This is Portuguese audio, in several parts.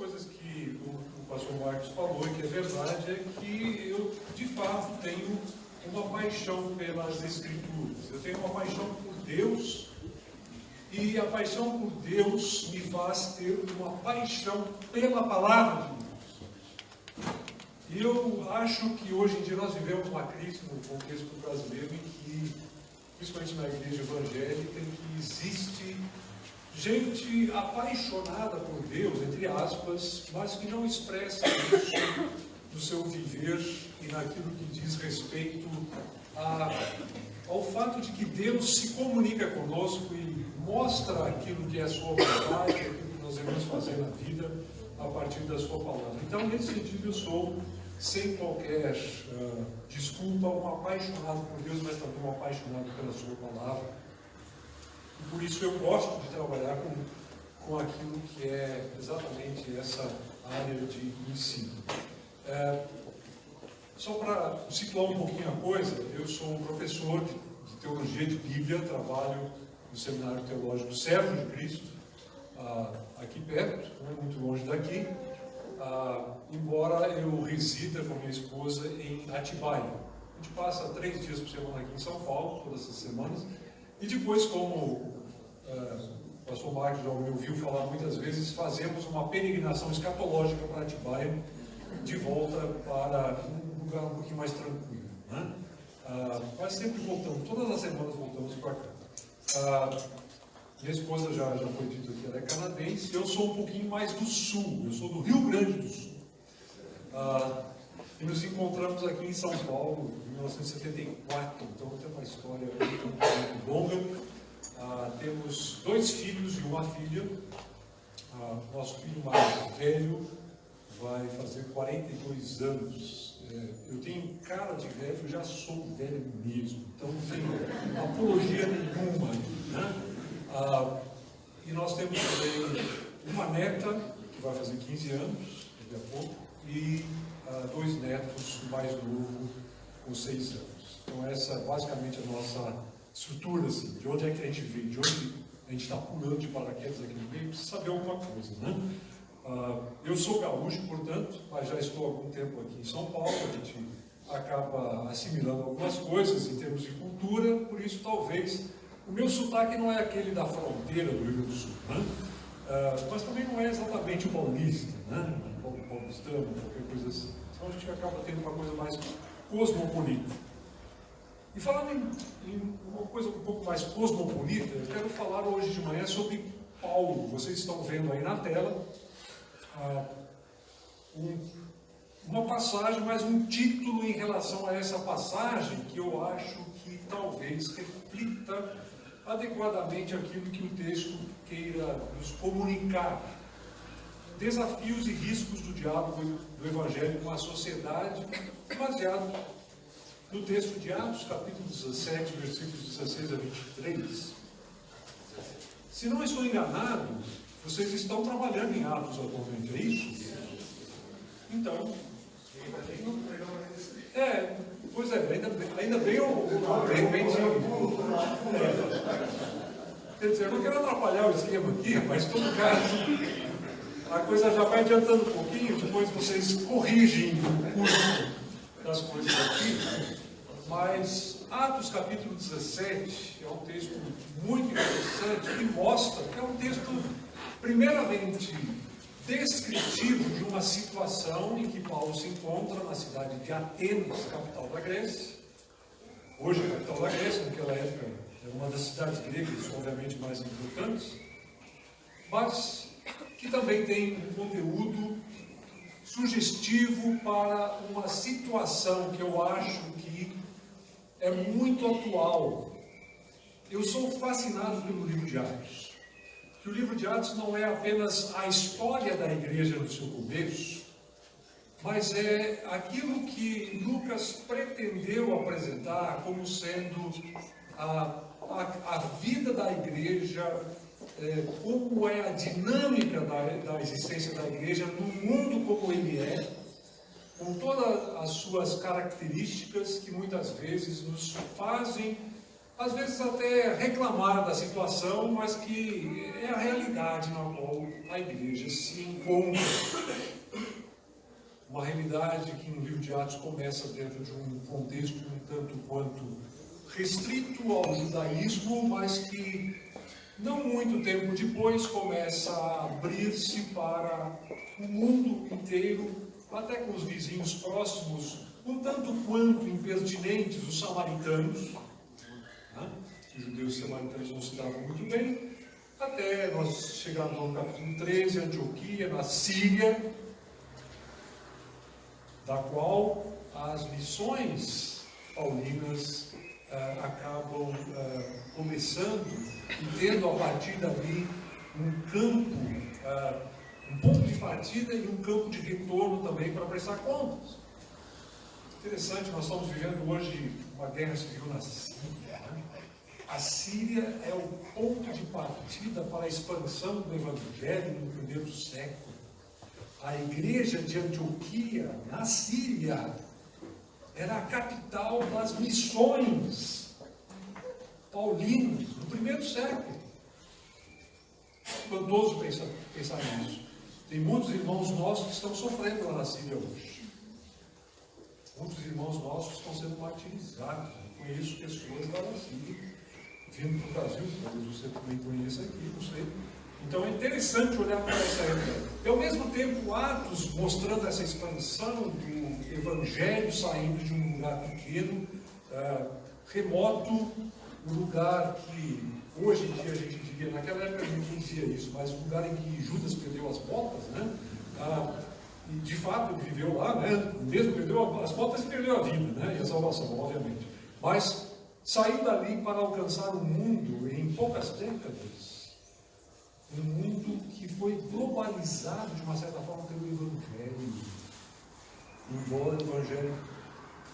coisas que o pastor Marcos falou e que é verdade é que eu, de fato, tenho uma paixão pelas Escrituras. Eu tenho uma paixão por Deus e a paixão por Deus me faz ter uma paixão pela palavra de Deus. E eu acho que hoje em dia nós vivemos uma crise no contexto brasileiro em que, principalmente na igreja evangélica, em que existe gente apaixonada por Deus, entre aspas, mas que não expressa isso no seu viver e naquilo que diz respeito ao fato de que Deus se comunica conosco e mostra aquilo que é a sua vontade, aquilo que nós devemos fazer na vida a partir da sua palavra. Então, nesse sentido, eu sou, sem qualquer desculpa, um apaixonado por Deus, mas também um apaixonado pela sua palavra. E por isso eu gosto de trabalhar com aquilo que é exatamente essa área de ensino. Só para situar um pouquinho a coisa, eu sou um professor de teologia de Bíblia, trabalho no Seminário Teológico Servo de Cristo, aqui perto, não é muito longe daqui, embora eu resida com minha esposa em Atibaia. A gente passa 3 dias por semana aqui em São Paulo, todas as semanas, e depois, como o pastor Marcos já me ouviu falar muitas vezes, fazemos uma peregrinação escatológica para Atibaia, de volta para um lugar um pouquinho mais tranquilo, né? Mas sempre voltamos, todas as semanas voltamos para cá. Minha esposa já foi dito que ela é canadense, eu sou um pouquinho mais do sul, eu sou do Rio Grande do Sul. E nos encontramos aqui em São Paulo em 1974, então tem uma história muito longa. Temos 2 filhos e uma filha. Nosso filho mais velho vai fazer 42 anos. Eu tenho cara de velho, eu já sou velho mesmo, então não tenho apologia nenhuma, né? E nós temos também uma neta, que vai fazer 15 anos, daqui a pouco, e 2 netos, o mais novo, com 6 anos. Então essa é basicamente a nossa estrutura, assim, de onde é que a gente veio, de onde a gente está pulando de paraquedas aqui no meio, precisa saber alguma coisa, né? Eu sou gaúcho, portanto, mas já estou há algum tempo aqui em São Paulo, a gente acaba assimilando algumas coisas em termos de cultura, por isso talvez o meu sotaque não é aquele da fronteira do Rio Grande do Sul, né? Mas também não é exatamente o paulista, né? Paulistano, qualquer coisa assim. Então a gente acaba tendo uma coisa mais cosmopolita. E falando em uma coisa um pouco mais cosmopolita, eu quero falar hoje de manhã sobre Paulo. Vocês estão vendo aí na tela uma passagem, mas um título em relação a essa passagem que eu acho que talvez reflita adequadamente aquilo que o texto queira nos comunicar. Desafios e riscos do diálogo do Evangelho com a sociedade, baseado no texto de Atos, capítulo 17, versículos 16 a 23. Se não estou enganado, vocês estão trabalhando em Atos atualmente, é isso? Então, pois é, ainda bem ou de repente... Quer dizer, eu não quero atrapalhar o esquema aqui, mas em todo caso, a coisa já vai adiantando um pouquinho, depois vocês corrigem o curso das coisas aqui, mas Atos capítulo 17 é um texto muito interessante que mostra que é um texto, primeiramente, descritivo de uma situação em que Paulo se encontra na cidade de Atenas, capital da Grécia. Hoje a capital da Grécia, naquela época, é uma das cidades gregas, obviamente, mais importantes, mas que também tem um conteúdo sugestivo para uma situação que eu acho que é muito atual. Eu sou fascinado pelo livro de Atos. Que o livro de Atos não é apenas a história da igreja no seu começo, mas é aquilo que Lucas pretendeu apresentar como sendo a vida da igreja, como é a dinâmica da existência da igreja no mundo como ele é, com todas as suas características que muitas vezes nos fazem às vezes até reclamar da situação, mas que é a realidade na qual a igreja se encontra. Uma realidade que no livro de Atos começa dentro de um contexto um tanto quanto restrito ao judaísmo, mas que não muito tempo depois começa a abrir-se para o mundo inteiro, até com os vizinhos próximos, um tanto quanto impertinentes, os samaritanos, né? Os judeus e samaritanos não se davam muito bem, até nós chegarmos ao capítulo 13, Antioquia, na Síria, da qual as missões paulinas acabam começando e tendo a partir dali um campo, um ponto de partida e um campo de retorno também para prestar contas. Interessante, nós estamos vivendo hoje uma guerra civil na Síria. A Síria é o ponto de partida para a expansão do Evangelho no primeiro século. A igreja de Antioquia, na Síria, era a capital das missões paulinas no primeiro século. Espantoso pensar nisso. Tem muitos irmãos nossos que estão sofrendo lá na Síria hoje. Muitos irmãos nossos estão sendo martirizados. Eu conheço pessoas lá na Síria, vindo para o Brasil, talvez você também conheça aqui, não sei. Então é interessante olhar para essa realidade. E ao mesmo tempo, Atos mostrando essa expansão do Evangelho saindo de um lugar pequeno, remoto, um lugar que hoje em dia a gente diria, naquela época a gente não dizia isso, mas um lugar em que Judas perdeu as botas, né? E de fato ele viveu lá, né? Mesmo perdeu as botas e perdeu a vida, né? E a salvação, obviamente. Mas saiu dali para alcançar o mundo em poucas décadas. Um mundo que foi globalizado de uma certa forma pelo Evangelho. Embora o Evangelho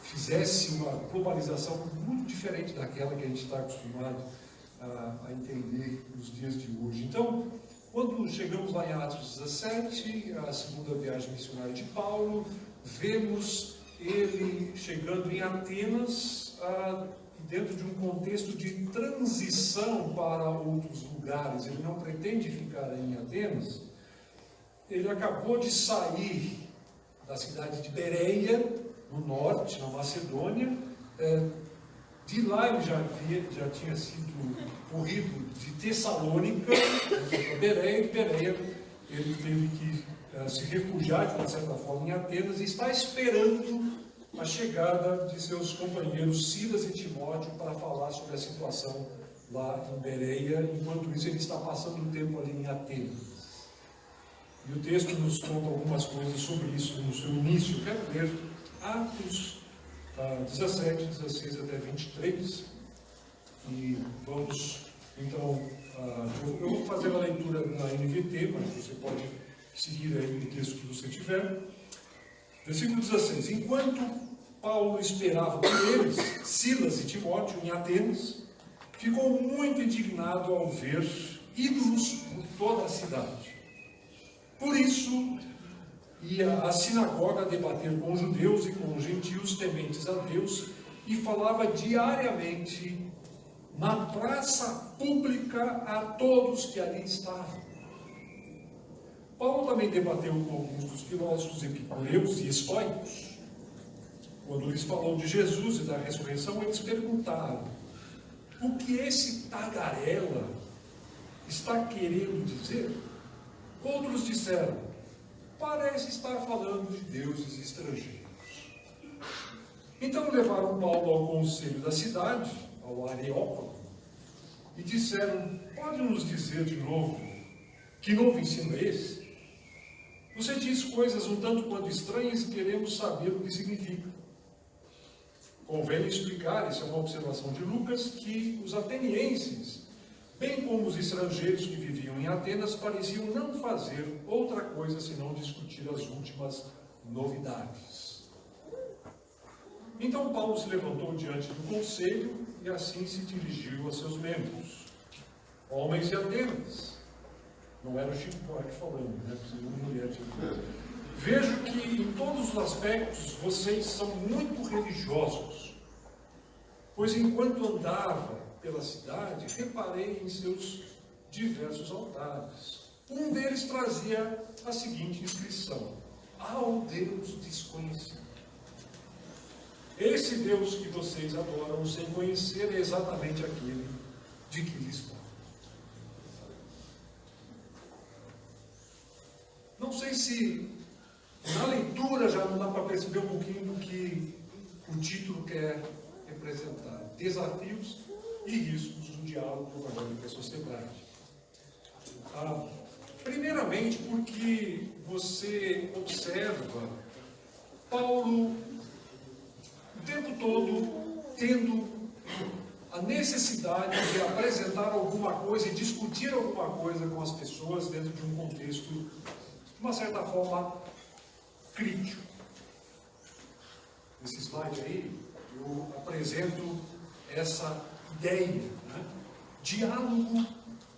fizesse uma globalização muito diferente daquela que a gente está acostumado a entender nos dias de hoje. Então, quando chegamos lá em Atos 17, a segunda viagem missionária de Paulo, vemos ele chegando em Atenas, dentro de um contexto de transição para outros lugares. Ele não pretende ficar em Atenas. Ele acabou de sair da cidade de Bereia, no norte, na Macedônia. De lá ele já tinha sido corrido de Tessalônica para Bereia, e de Bereia ele teve que se refugiar de uma certa forma em Atenas e está esperando a chegada de seus companheiros Silas e Timóteo para falar sobre a situação lá em Bereia. Enquanto isso, ele está passando um tempo ali em Atenas. E o texto nos conta algumas coisas sobre isso no seu início. Eu quero ler Atos 17, 16 até 23. E vamos, então, eu vou fazer a leitura na NVT, mas você pode seguir aí o texto que você tiver. Versículo 16. Enquanto Paulo esperava por eles, Silas e Timóteo, em Atenas, ficou muito indignado ao ver ídolos por toda a cidade. Por isso, ia à sinagoga debater com os judeus e com os gentios tementes a Deus e falava diariamente na praça pública a todos que ali estavam. Paulo também debateu com alguns dos filósofos epicureus e estoicos. Quando lhes falou de Jesus e da ressurreição, eles perguntaram: o que esse tagarela está querendo dizer? Outros disseram: parece estar falando de deuses estrangeiros. Então levaram Paulo ao conselho da cidade, ao Areópago, e disseram: pode nos dizer de novo, que novo ensino é esse? Você diz coisas um tanto quanto estranhas e queremos saber o que significa. Convém explicar, isso é uma observação de Lucas, que os atenienses, bem como os estrangeiros que viviam em Atenas, pareciam não fazer outra coisa senão discutir as últimas novidades. Então Paulo se levantou diante do conselho e assim se dirigiu a seus membros. Homens de Atenas, não era o Chico Buarque falando, né? Uma mulher de Atenas. Vejo que em todos os aspectos vocês são muito religiosos, pois enquanto andava pela cidade, reparei em seus diversos altares. Um deles trazia a seguinte inscrição: ao Deus desconhecido. Esse Deus que vocês adoram sem conhecer é exatamente aquele de que lhes falo. Não sei se na leitura já não dá para perceber um pouquinho do que o título quer representar: desafios e riscos do diálogo com a evangelho e a sociedade. Primeiramente porque você observa Paulo o tempo todo tendo a necessidade de apresentar alguma coisa e discutir alguma coisa com as pessoas dentro de um contexto, de uma certa forma, crítico. Nesse slide aí, eu apresento essa ideia, né? Diálogo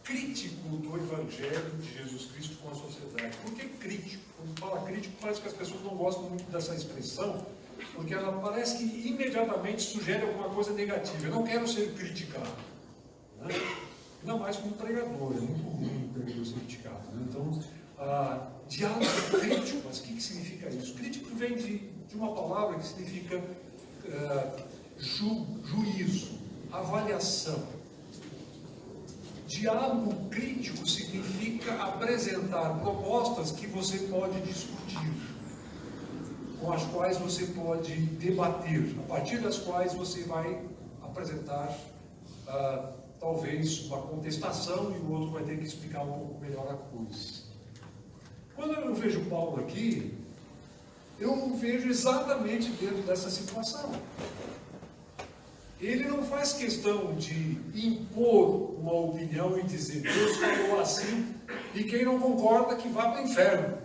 crítico do Evangelho de Jesus Cristo com a sociedade. Por que crítico? Quando fala crítico, parece que as pessoas não gostam muito dessa expressão, porque ela parece que imediatamente sugere alguma coisa negativa. Eu não quero ser criticado, né? Ainda mais como pregador, é muito ruim o pregador ser criticado, né? Então, diálogo crítico, mas o que significa isso? Crítico vem de uma palavra que significa juízo, avaliação. Diálogo crítico significa apresentar propostas que você pode discutir, com as quais você pode debater, a partir das quais você vai apresentar talvez uma contestação e o outro vai ter que explicar um pouco melhor a coisa. Quando eu vejo Paulo aqui, eu vejo exatamente dentro dessa situação. Ele não faz questão de impor uma opinião e dizer Deus falou assim e quem não concorda que vá para o inferno.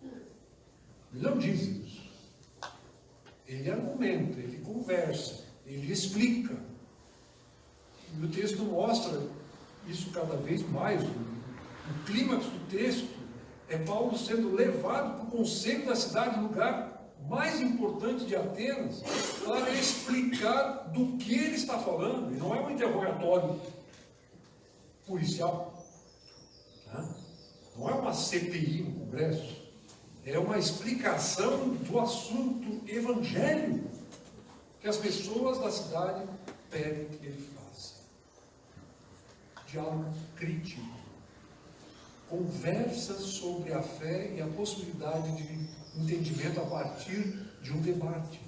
Ele não diz isso. Ele argumenta, ele conversa, ele explica. E o texto mostra isso cada vez mais. O clímax do texto é Paulo sendo levado para o conselho da cidade, lugar mais importante de Atenas, para explicar do que ele está falando. E não é um interrogatório policial, né? Não é uma CPI no Congresso, é uma explicação do assunto evangélico que as pessoas da cidade pedem que ele faça. Diálogo crítico, conversas sobre a fé e a possibilidade de entendimento a partir de um debate.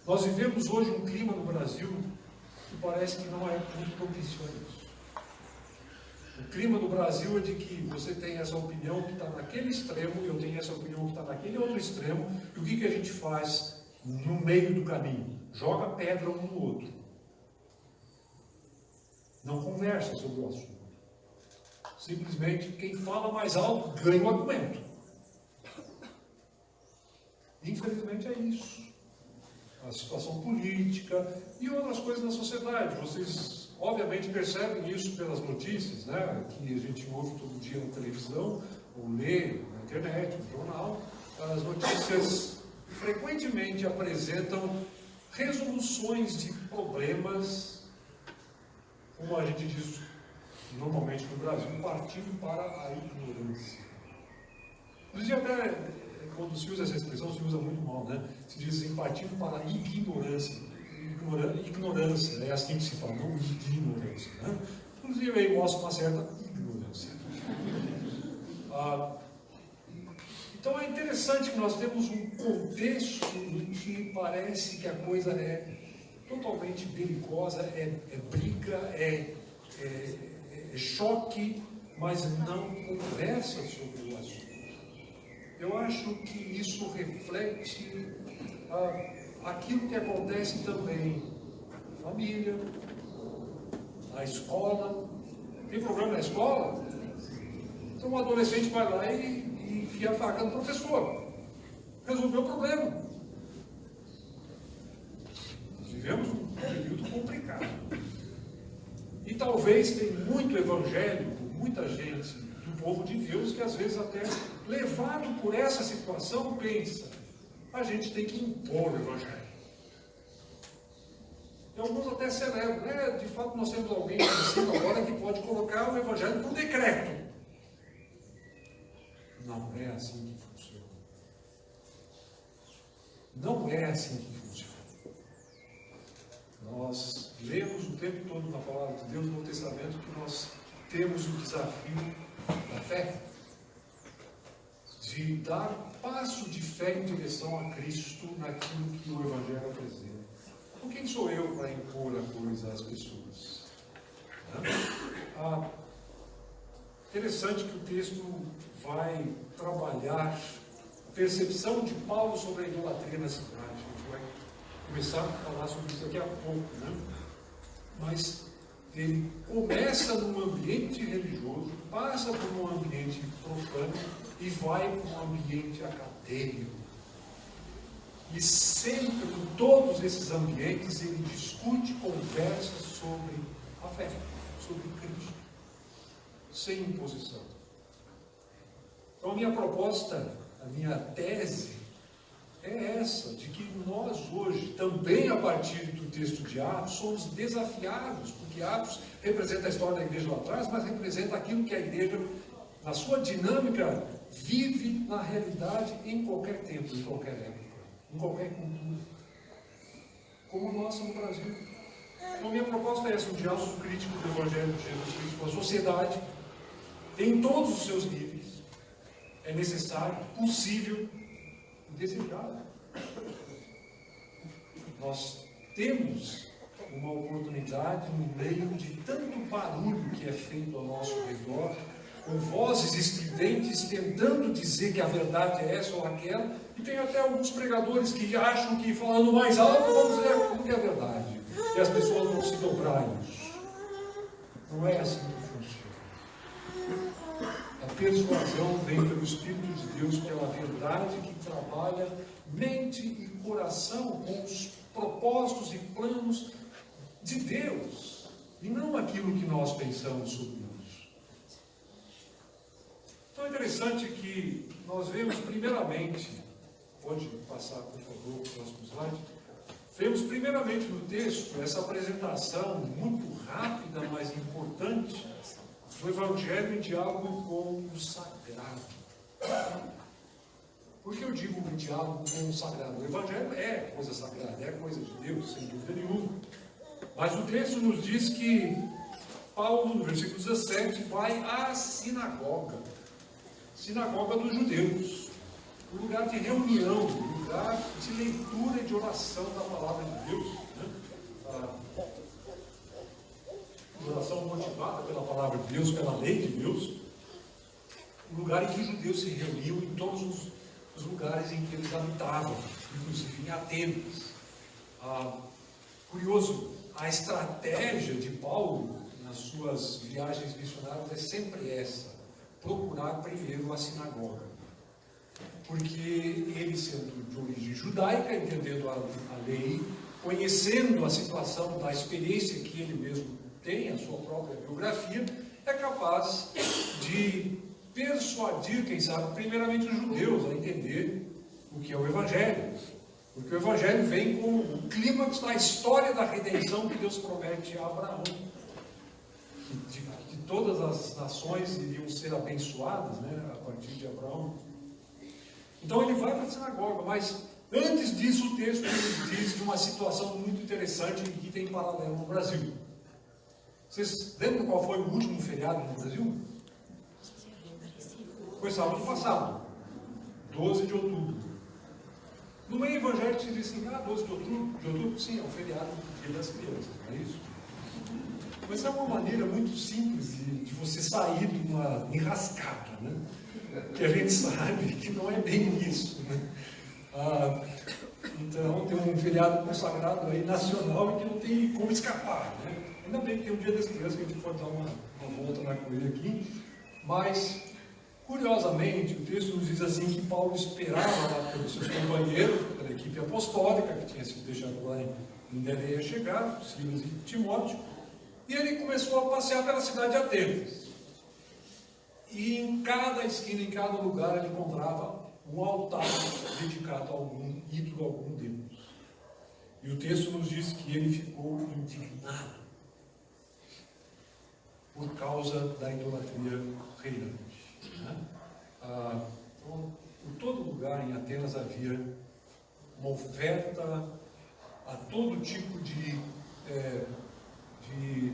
Nós vivemos hoje um clima no Brasil que parece que não é muito propício a isso. O clima do Brasil é de que você tem essa opinião que está naquele extremo e eu tenho essa opinião que está naquele outro extremo, e o que a gente faz no meio do caminho? Joga pedra um no outro. Não conversa sobre o assunto. Simplesmente quem fala mais alto ganha o argumento. Infelizmente é isso. A situação política e outras coisas da sociedade. Vocês obviamente percebem isso pelas notícias, né, que a gente ouve todo dia na televisão, ou lê na internet, no jornal. As notícias frequentemente apresentam resoluções de problemas, como a gente diz normalmente no Brasil, partindo para a ignorância. Inclusive até quando se usa essa expressão, se usa muito mal, né? Se diz assim, partindo para a ignorância. Ignorância, é assim que se fala, não ignorância, né? Inclusive aí mostra uma certa ignorância. Então é interessante que nós temos um contexto em que parece que a coisa é totalmente belicosa, é briga, é choque, mas não conversa sobre o assunto. Eu acho que isso reflete aquilo que acontece também na família, na escola. Tem problema na escola? Então um adolescente vai lá e enfia a faca no professor. Resolveu o problema. Nós vivemos um período complicado. E talvez tem muito evangélico, muita gente do povo de Deus que às vezes até levado por essa situação pensa, a gente tem que impor o evangelho. E alguns até celebram, né? De fato, nós temos alguém aqui em cima agora que pode colocar o Evangelho por decreto. Não é assim que funciona. Não é assim que funciona. Nós lemos o tempo todo na Palavra de Deus, no Novo Testamento, que nós temos o desafio da fé, de dar passo de fé em direção a Cristo naquilo que o Evangelho apresenta. Então, quem sou eu para impor a coisa às pessoas? Interessante que o texto vai trabalhar a percepção de Paulo sobre a idolatria na cidade. A gente vai começar a falar sobre isso daqui a pouco, né? Mas ele começa num ambiente religioso, passa por um ambiente profano e vai para um ambiente acadêmico. E sempre, em todos esses ambientes, ele discute, conversa sobre a fé, sobre Cristo, sem imposição. Então, a minha proposta, a minha tese, é essa, de que nós hoje, também a partir do texto de Atos, somos desafiados, porque Atos representa a história da igreja lá atrás, mas representa aquilo que a igreja, na sua dinâmica, vive na realidade em qualquer tempo, em qualquer época, em qualquer cultura, como a nossa no Brasil. Então, minha proposta é essa, um diálogo crítico do Evangelho de Jesus Cristo com a sociedade, em todos os seus níveis. É necessário, possível e desejável. Nós temos uma oportunidade no meio de tanto barulho que é feito ao nosso redor, com vozes estridentes tentando dizer que a verdade é essa ou aquela, e tem até alguns pregadores que acham que falando mais alto vamos dizer aquilo que é verdade, e as pessoas vão se dobrar isso. Não é assim que funciona. A persuasão vem pelo Espírito de Deus, pela verdade que trabalha mente e coração com os propósitos e planos de Deus, e não aquilo que nós pensamos sobre isso. Então é interessante que nós vemos primeiramente, pode passar por favor o próximo slide, vemos primeiramente no texto essa apresentação muito rápida, mas importante, do Evangelho em diálogo com o sagrado. Por que eu digo o diálogo com o sagrado? O Evangelho é coisa sagrada, é coisa de Deus, sem dúvida nenhuma. Mas o texto nos diz que Paulo, no versículo 17, vai à sinagoga dos judeus, um lugar de reunião, um lugar de leitura e de oração da palavra de Deus, né? Oração motivada pela palavra de Deus, pela lei de Deus, um lugar em que os judeus se reuniam em todos os lugares em que eles habitavam, inclusive em Atenas. Curioso, a estratégia de Paulo nas suas viagens missionárias é sempre essa: procurar primeiro a sinagoga, porque ele, sendo de origem judaica, entendendo a lei, conhecendo a situação da experiência que ele mesmo tem, a sua própria biografia, é capaz de persuadir, quem sabe, primeiramente os judeus a entender o que é o Evangelho. Porque o Evangelho vem com o clímax da história da redenção que Deus promete a Abraão. Que todas as nações iriam ser abençoadas, né, a partir de Abraão. Então ele vai para a sinagoga, mas antes disso o texto nos diz de uma situação muito interessante e que tem paralelo no Brasil. Vocês lembram qual foi o último feriado no Brasil? Foi sábado passado, 12 de outubro. No meio evangélico se diz assim: 12 de outubro, sim, é o feriado do Dia das Crianças, não é isso? Mas é uma maneira muito simples de você sair de uma enrascada, né? Que a gente sabe que não é bem isso, né? Então tem um feriado consagrado aí nacional e que não tem como escapar, né? Ainda bem que tem o Dia das Crianças que a gente pode dar uma volta na coisa aqui, mas curiosamente o texto nos diz assim que Paulo esperava lá pelos seus companheiros, pela equipe apostólica que tinha sido deixada lá em Bereia chegar, Silas e Timóteo, e ele começou a passear pela cidade de Atenas. E em cada esquina, em cada lugar, ele encontrava um altar dedicado a algum ídolo, a algum deus. E o texto nos diz que ele ficou indignado por causa da idolatria reinante. Né? Então, por todo lugar em Atenas havia uma oferta a todo tipo de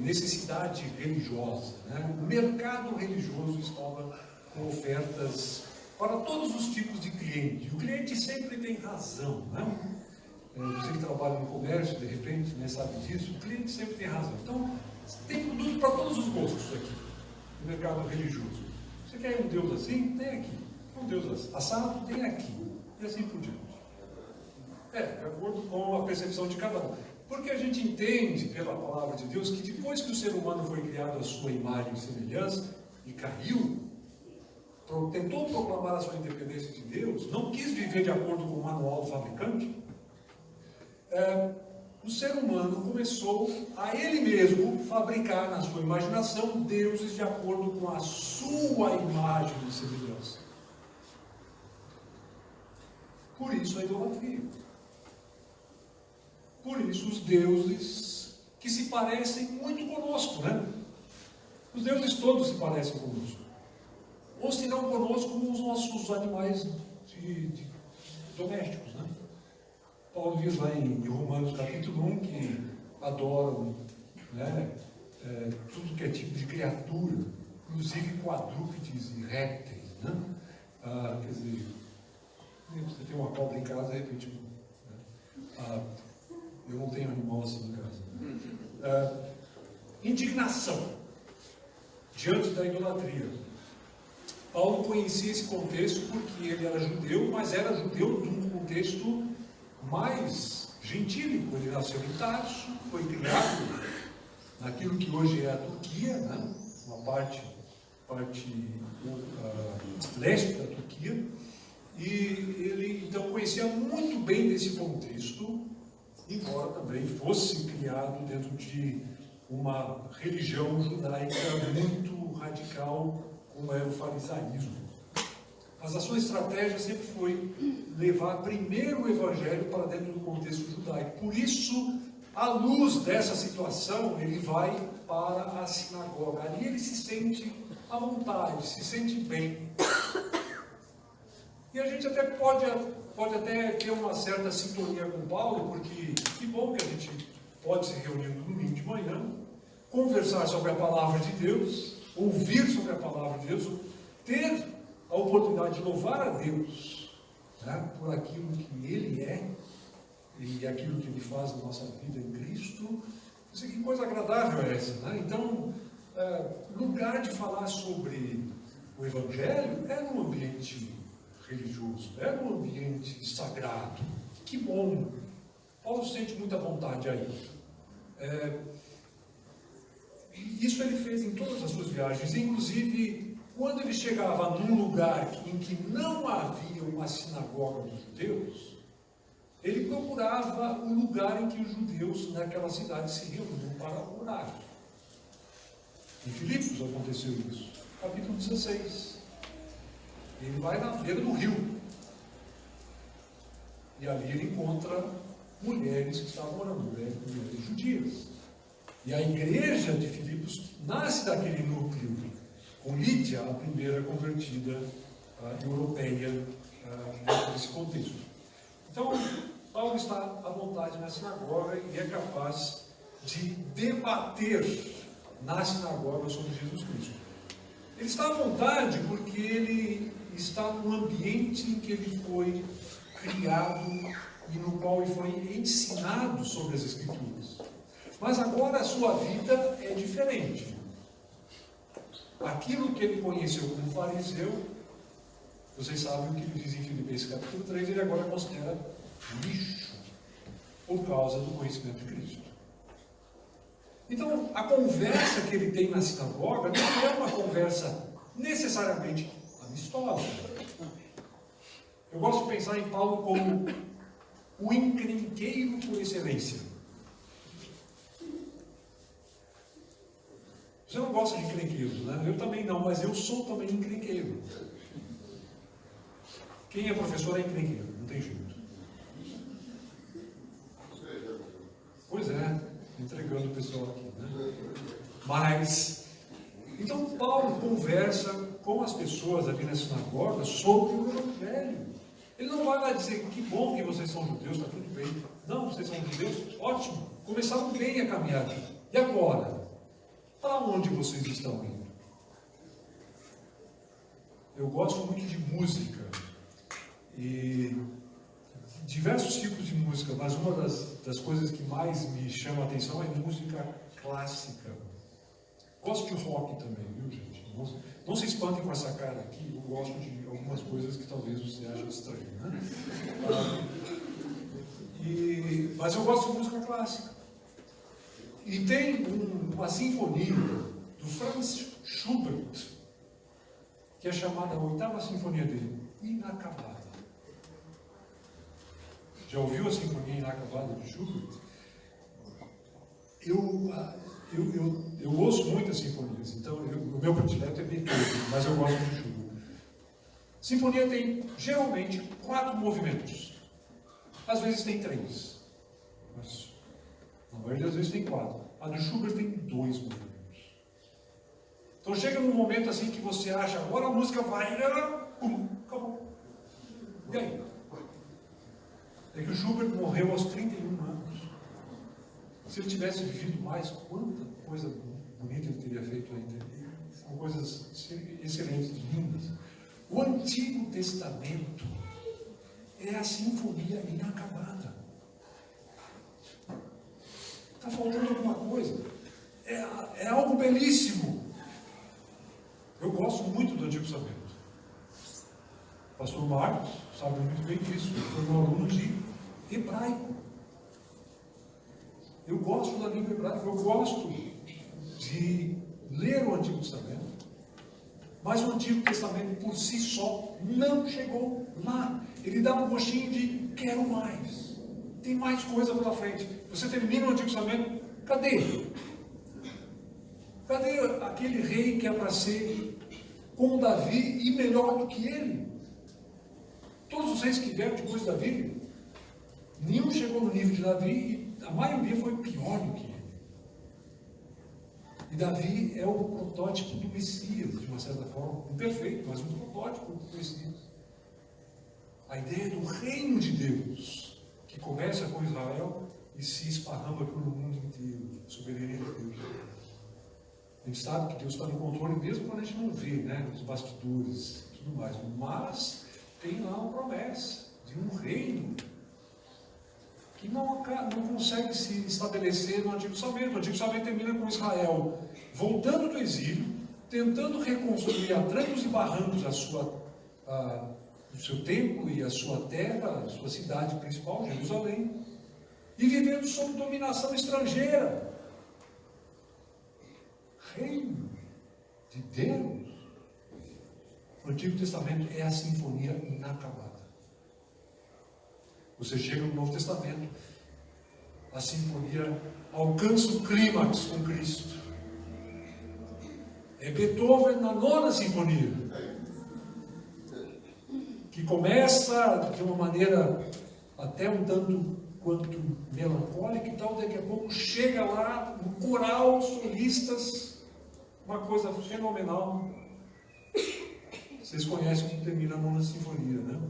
necessidade religiosa. Né? O mercado religioso estava com ofertas para todos os tipos de cliente. E o cliente sempre tem razão. Né? Você que trabalha no comércio, de repente, né, sabe disso, o cliente sempre tem razão. Então, tem produto para todos os gostos aqui, no mercado religioso. Você quer um Deus assim? Tem aqui. Um Deus assado? Tem aqui. E assim por diante. De acordo com a percepção de cada um. Porque a gente entende, pela palavra de Deus, que depois que o ser humano foi criado à sua imagem e semelhança, e caiu, tentou proclamar a sua independência de Deus, não quis viver de acordo com o manual do fabricante, o ser humano começou a ele mesmo fabricar na sua imaginação deuses de acordo com a sua imagem e semelhança. Por isso a idolatria. Por isso os deuses que se parecem muito conosco, né? Os deuses todos se parecem conosco. Ou se não conosco, os nossos animais domésticos, né? Paulo diz lá em Romanos capítulo 1 que adoram, né, tudo que é tipo de criatura, inclusive quadrúpedes e répteis. Né? Quer dizer, você tem uma cobra em casa, de repente, né? Eu não tenho animal assim em casa. Indignação diante da idolatria. Paulo conhecia esse contexto porque ele era judeu, mas era judeu de um contexto mais gentílico. Ele nasceu em Tarso, foi criado naquilo que hoje é a Turquia, né? Uma parte leste da Turquia, e ele então conhecia muito bem desse contexto, embora também fosse criado dentro de uma religião judaica muito radical, como era o farisaísmo. Mas a sua estratégia sempre foi levar primeiro o evangelho para dentro do contexto judaico. Por isso, à luz dessa situação, ele vai para a sinagoga. Ali ele se sente à vontade, se sente bem. E a gente até pode até ter uma certa sintonia com Paulo, porque que bom que a gente pode se reunir no domingo de manhã, conversar sobre a palavra de Deus, ouvir sobre a palavra de Deus, ter a oportunidade de louvar a Deus, né, por aquilo que Ele é e aquilo que Ele faz na nossa vida em Cristo. Isso que coisa agradável é essa, né? Então, lugar de falar sobre o Evangelho é num ambiente religioso, é num ambiente sagrado. Que bom! Paulo sente muita vontade aí. Isso ele fez em todas as suas viagens, inclusive quando ele chegava num lugar em que não havia uma sinagoga dos judeus, ele procurava o lugar em que os judeus naquela cidade se reuniam para orar. Em Filipos aconteceu isso, capítulo 16. Ele vai na beira do rio, e ali ele encontra mulheres que estavam orando, mulheres judias. E a igreja de Filipos nasce daquele núcleo, com Lídia, a primeira convertida europeia nesse contexto. Então, Paulo está à vontade na sinagoga e é capaz de debater na sinagoga sobre Jesus Cristo. Ele está à vontade porque ele está num ambiente em que ele foi criado e no qual ele foi ensinado sobre as Escrituras. Mas agora a sua vida é diferente. Aquilo que ele conheceu como fariseu, vocês sabem o que ele diz em Filipenses capítulo 3, ele agora considera lixo por causa do conhecimento de Cristo. Então, a conversa que ele tem na sinagoga não é uma conversa necessariamente amistosa. Eu gosto de pensar em Paulo como o encrenqueiro por excelência. Você não gosta de encrenqueiros, né? Eu também não, mas eu sou também encrenqueiro. Quem é professor é encrenqueiro, não tem jeito. pegando o pessoal aqui, né? Mas, então Paulo conversa com as pessoas ali na sinagoga sobre o Evangelho. Ele não vai lá dizer, que bom que vocês são judeus, está tudo bem. Não, vocês são judeus, ótimo, começaram bem a caminhada. E agora? Para onde vocês estão indo? Eu gosto muito de música, e diversos tipos de música, mas uma das coisas que mais me chama a atenção é música clássica. Gosto de rock também, viu, gente? Não se espantem com essa cara aqui, eu gosto de algumas coisas que talvez você ache estranho, né? Mas eu gosto de música clássica. E tem uma sinfonia do Franz Schubert, que é chamada a 8ª Sinfonia dele, Inacabada. Já ouviu a Sinfonia Inacabada de Schubert? Eu ouço muitas sinfonias, então o meu predileto é Beethoven, mas eu gosto de Schubert. Sinfonia tem, geralmente, 4 movimentos. Às vezes tem 3, mas na maioria das vezes tem 4. A do Schubert tem 2 movimentos. Então chega num momento assim que você acha, agora a música vai, acabou. E aí? É que o Schubert morreu aos 31 anos. Se ele tivesse vivido mais, quanta coisa bonita ele teria feito ainda. São coisas excelentes, lindas. O Antigo Testamento é a sinfonia inacabada. Está faltando alguma coisa. É algo belíssimo. Eu gosto muito do Antigo Testamento. O pastor Marcos sabe muito bem disso. Ele foi um aluno de hebraico. Eu gosto da língua hebraica. Eu gosto de ler o Antigo Testamento. Mas o Antigo Testamento por si só não chegou lá. Ele dá um gostinho de quero mais. Tem mais coisa pela frente. Você termina o Antigo Testamento, cadê? Cadê aquele rei que é para ser como Davi e melhor do que ele? Todos os reis que vieram depois de Davi, nenhum chegou no nível de Davi e a maioria foi pior do que ele. E Davi é o protótipo do Messias, de uma certa forma, imperfeito, mas um protótipo do Messias. A ideia do reino de Deus, que começa com Israel e se esparrama pelo mundo inteiro, a soberania de Deus. A gente sabe que Deus está no controle mesmo quando a gente não vê, né, os bastidores e tudo mais, mas tem lá uma promessa de um reino que não consegue se estabelecer no Antigo Testamento. O Antigo Testamento termina com Israel voltando do exílio, tentando reconstruir a trancos e barrancos o seu templo e a sua terra, a sua cidade principal, Jerusalém, e vivendo sob dominação estrangeira. Reino de Deus. O Antigo Testamento é a sinfonia inacabada. Você chega no Novo Testamento, a sinfonia alcança o clímax com Cristo. É Beethoven na 9ª Sinfonia, que começa de uma maneira até um tanto quanto melancólica e tal, daqui a pouco chega lá no coral, solistas, uma coisa fenomenal. Vocês conhecem como termina a 9ª Sinfonia, né?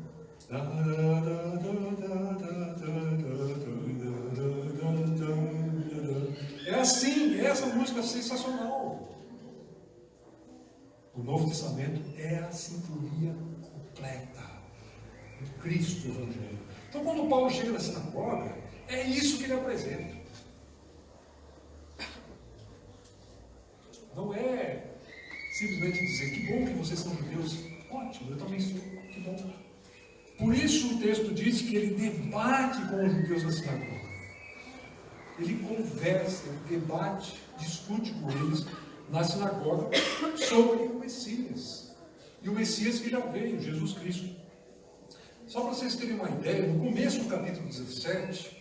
É assim, essa música é sensacional. O Novo Testamento é a sinfonia completa do Cristo Evangelho. Então, quando Paulo chega na sinagoga, é isso que ele apresenta. Não é simplesmente dizer, que bom que vocês são judeus. Ótimo, eu também sou, que bom. Por isso o texto diz que ele debate com os judeus na sinagoga. Ele conversa, ele debate, discute com eles na sinagoga sobre o Messias. E o Messias que já veio, Jesus Cristo. Só para vocês terem uma ideia, no começo do capítulo 17,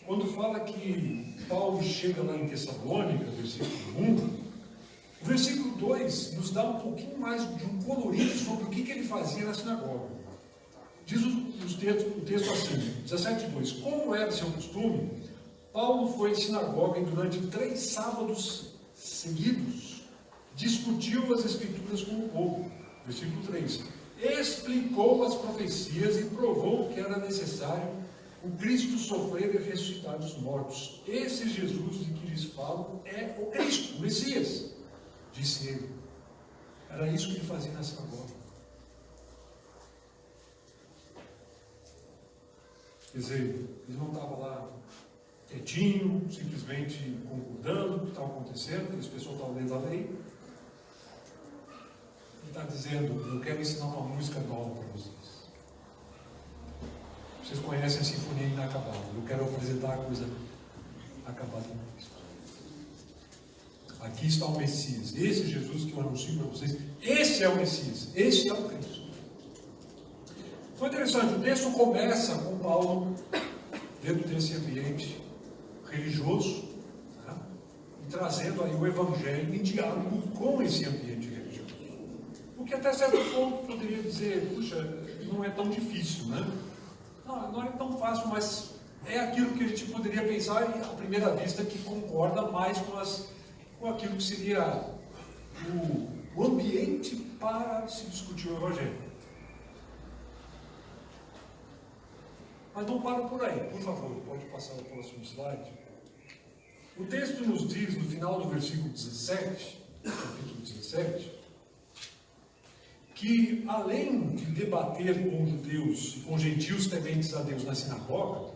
quando fala que Paulo chega lá em Tessalônica, versículo 1, o versículo 2 nos dá um pouquinho mais de um colorido sobre o que ele fazia na sinagoga. Diz o texto assim, 17:2, como era seu costume, Paulo foi em sinagoga e durante 3 sábados seguidos discutiu as Escrituras com o povo. Versículo 3. Explicou as profecias e provou que era necessário o Cristo sofrer e ressuscitar dos mortos. Esse Jesus de que lhes falo é o Cristo, o Messias, disse ele. Era isso que ele fazia na sinagoga. Quer dizer, ele não estava lá quietinho, simplesmente concordando com o que estava acontecendo, porque as pessoas estavam lendo a lei. Ele está dizendo, eu quero ensinar uma música nova para vocês. Vocês conhecem a Sinfonia Inacabada. Eu quero apresentar a coisa acabada em Cristo. Aqui está o Messias. Esse Jesus que eu anuncio para vocês, esse é o Messias. Esse é o Cristo. Foi interessante, o texto começa com Paulo dentro desse ambiente religioso, né? E trazendo aí o Evangelho em diálogo com esse ambiente religioso. Porque até certo ponto poderia dizer, puxa, não é tão difícil, né? Não é tão fácil, mas é aquilo que a gente poderia pensar à primeira vista que concorda mais com aquilo que seria o ambiente para se discutir o Evangelho. Mas não para por aí, por favor, pode passar o próximo slide. O texto nos diz, no final do versículo 17, capítulo 17, que além de debater com judeus e com gentios tementes a Deus na sinagoga,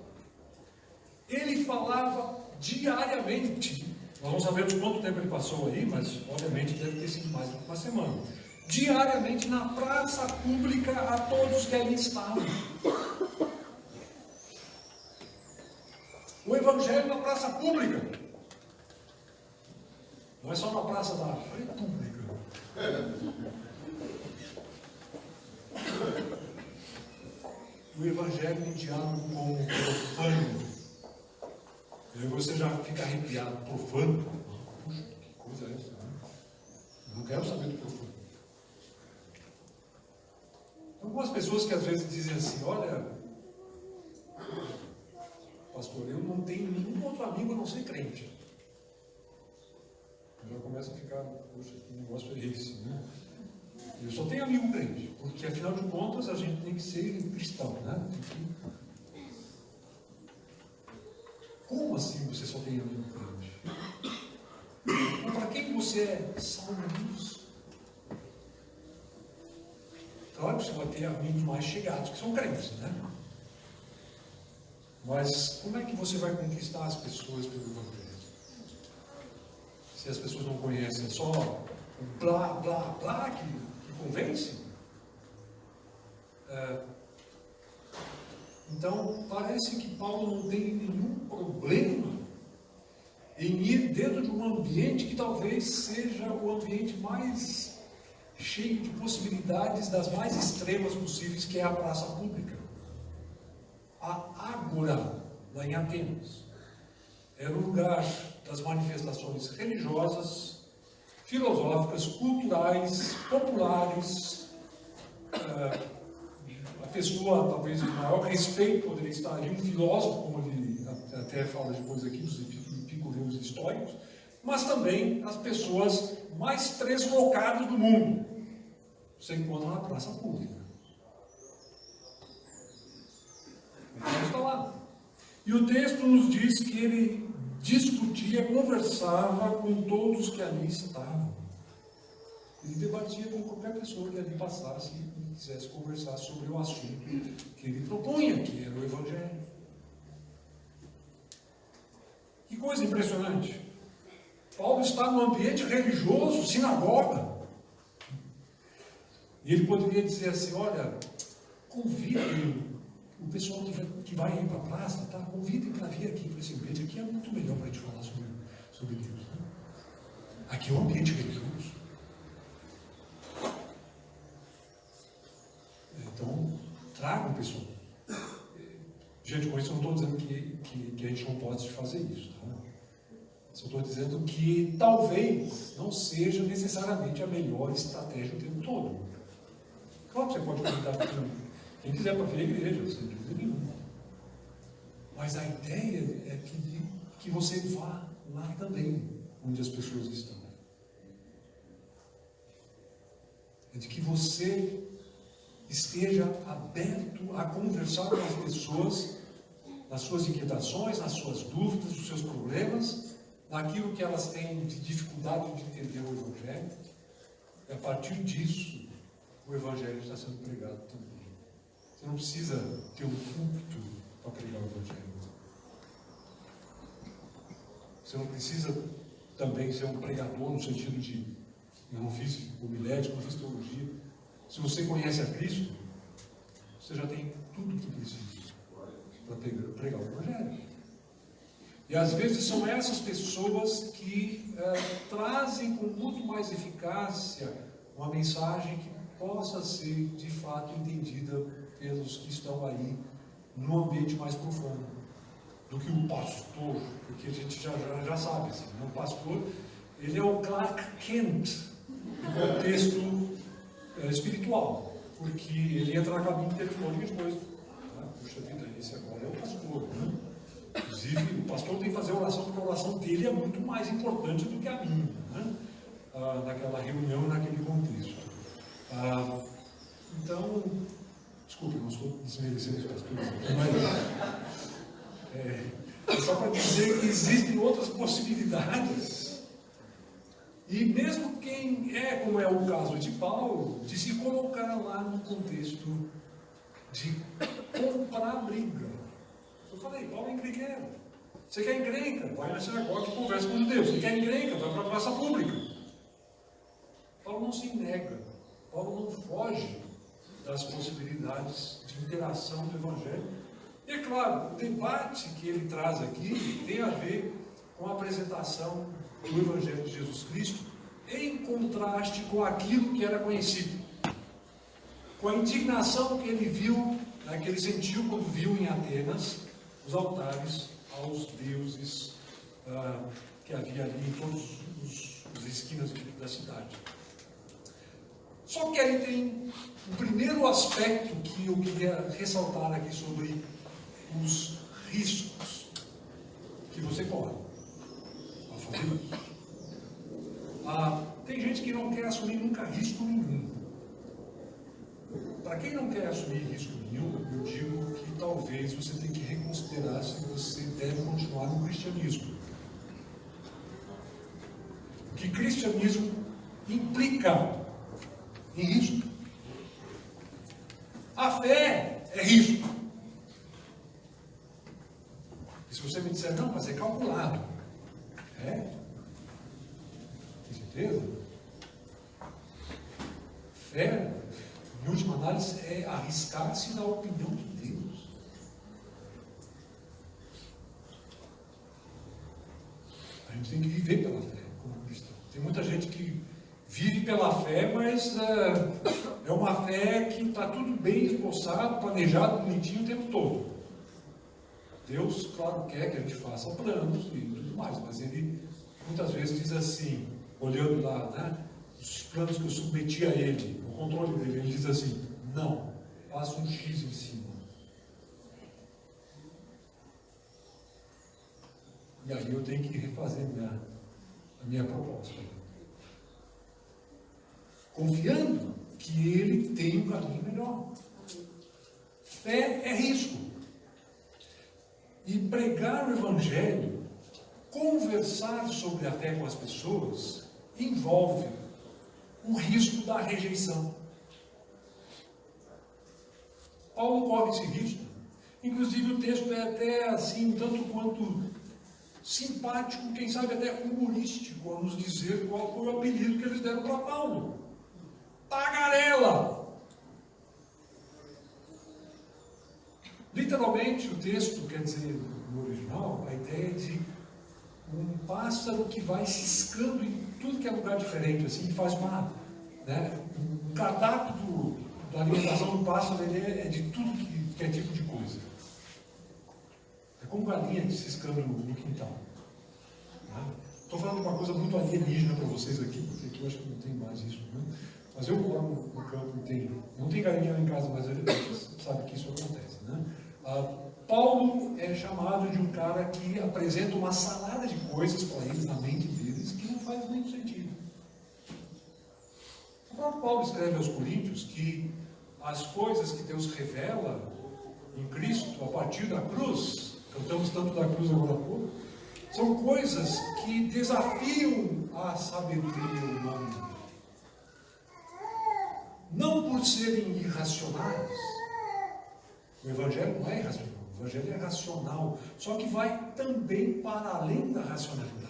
ele falava diariamente. Nós não sabemos quanto tempo ele passou aí, mas obviamente deve ter sido mais do que uma semana. Diariamente na praça pública a todos que ali estavam. O Evangelho na praça pública. Não é só na praça da República. O Evangelho em diálogo com o profano. E aí você já fica arrepiado. Profano? Puxa, que coisa é essa? Né? Não quero saber do profano. Algumas pessoas que às vezes dizem assim, olha, pastor, eu não tenho nenhum outro amigo a não ser crente. Já começa a ficar, poxa, que negócio é esse, né? Eu só tenho amigo crente, porque afinal de contas a gente tem que ser cristão, né? Como assim você só tem amigo crente? Então, para quem você é salvo nisso? Claro que você vai ter amigos mais chegados que são crentes, né? Mas como é que você vai conquistar as pessoas pelo Evangelho? Se as pessoas não conhecem, é só o blá, blá, blá que convence? Então, parece que Paulo não tem nenhum problema em ir dentro de um ambiente que talvez seja o ambiente mais cheio de possibilidades das mais extremas possíveis, que é a praça pública. A Ágora, lá em Atenas, era o lugar das manifestações religiosas, filosóficas, culturais, populares. A pessoa, talvez, de maior respeito poderia estar ali, um filósofo, como ele até fala depois aqui, os epicureus estoicos, mas também as pessoas mais translocadas do mundo. Você encontra na praça pública. Então está lá. E o texto nos diz que ele discutia, conversava com todos que ali estavam. Ele debatia com qualquer pessoa que ali passasse e quisesse conversar sobre o assunto que ele propunha, que era o Evangelho. Que coisa impressionante. Paulo está no ambiente religioso, sinagoga. E ele poderia dizer assim, olha, convidem o pessoal que vai ir para a praça, tá? Convidem para vir aqui para esse ambiente. Aqui é muito melhor para a gente falar sobre Deus. Né? Aqui é um ambiente religioso. Então, tragam o pessoal. Gente, com isso eu não estou dizendo que a gente não pode fazer isso. Tá? Só estou dizendo que talvez não seja necessariamente a melhor estratégia o tempo todo. Claro que você pode convidar quem quiser para vir à igreja, sem dúvida nenhuma. Mas a ideia é que que você vá lá também, onde as pessoas estão. É de que você esteja aberto a conversar com as pessoas nas suas inquietações, nas suas dúvidas, nos seus problemas, naquilo que elas têm de dificuldade de entender o Evangelho. E a partir disso, o Evangelho está sendo pregado também. Você não precisa ter um púlpito para pregar o Evangelho. Você não precisa também ser um pregador no sentido de, eu não fiz homilética, não fiz teologia. Se você conhece a Cristo, você já tem tudo o que precisa para pregar o Evangelho. E às vezes são essas pessoas que trazem com muito mais eficácia uma mensagem que possa ser de fato entendida pelos que estão aí no ambiente mais profundo do que o pastor, porque a gente já sabe assim, né? O pastor, ele é o Clark Kent no contexto espiritual, porque ele entra na cabine telefônica e depois, puxa vida, esse agora é o pastor, né? Inclusive, o pastor tem que fazer oração, porque a oração dele é muito mais importante do que a minha, né? Naquela reunião, naquele contexto. Então, desculpe, não estou desmerecendo os pastores aqui, mas é só para dizer que existem outras possibilidades. E mesmo quem como é o caso de Paulo, de se colocar lá no contexto de comprar briga. Eu falei, Paulo é encrenqueiro. Você quer encrenca? Vai na sinagoga e conversa com Deus. Você quer encrenca? Vai para a praça pública. Paulo não se nega. Paulo não foge das possibilidades de interação do Evangelho. E é claro, o debate que ele traz aqui tem a ver com a apresentação do Evangelho de Jesus Cristo em contraste com aquilo que era conhecido. Com a indignação que ele viu, que ele sentiu quando viu em Atenas os altares aos deuses que havia ali em todas as esquinas da cidade. Só que aí tem o primeiro aspecto que eu queria ressaltar aqui sobre os riscos que você corre. Tem gente que não quer assumir nunca risco nenhum. Para quem não quer assumir risco nenhum, eu digo que talvez você tenha que reconsiderar se você deve continuar no cristianismo. Que cristianismo implica em risco. A fé é risco. E se você me disser, não, mas é calculado. Tem certeza? Fé, em última análise, é arriscar-se na opinião de Deus. A gente tem que viver pela fé como cristão. Tem muita gente que vive pela fé, mas é uma fé que está tudo bem esboçado, planejado, bonitinho o tempo todo. Deus, claro, quer que a gente faça planos e tudo mais, mas ele muitas vezes diz assim, olhando lá, os planos que eu submeti a ele, o controle dele, ele diz assim, não, faça um X em cima. E aí eu tenho que refazer a minha proposta. Confiando que ele tem um caminho melhor. Fé é risco. E pregar o Evangelho, conversar sobre a fé com as pessoas, envolve o risco da rejeição. Paulo corre esse risco. Inclusive o texto é até assim, tanto quanto simpático, quem sabe até humorístico, a nos dizer qual foi o apelido que eles deram para Paulo. Tagarela! Literalmente, o texto quer dizer, no original, a ideia de um pássaro que vai ciscando em tudo que é lugar diferente, assim, faz uma... o cardápio da alimentação do pássaro é de tudo que é tipo de coisa. É como galinha ciscando no quintal. Estou falando de uma coisa muito alienígena para vocês aqui, porque aqui eu acho que não tem mais isso, né? Mas eu moro no campo e não tem galinha lá em casa, mas a gente sabe que isso acontece, né? Paulo é chamado de um cara que apresenta uma salada de coisas para eles na mente deles que não faz muito sentido. O próprio Paulo escreve aos Coríntios que as coisas que Deus revela em Cristo a partir da cruz, cantamos tanto da cruz agora há pouco, são coisas que desafiam a sabedoria humana. Não por serem irracionais. O Evangelho não é irracional, o Evangelho é racional, só que vai também para além da racionalidade.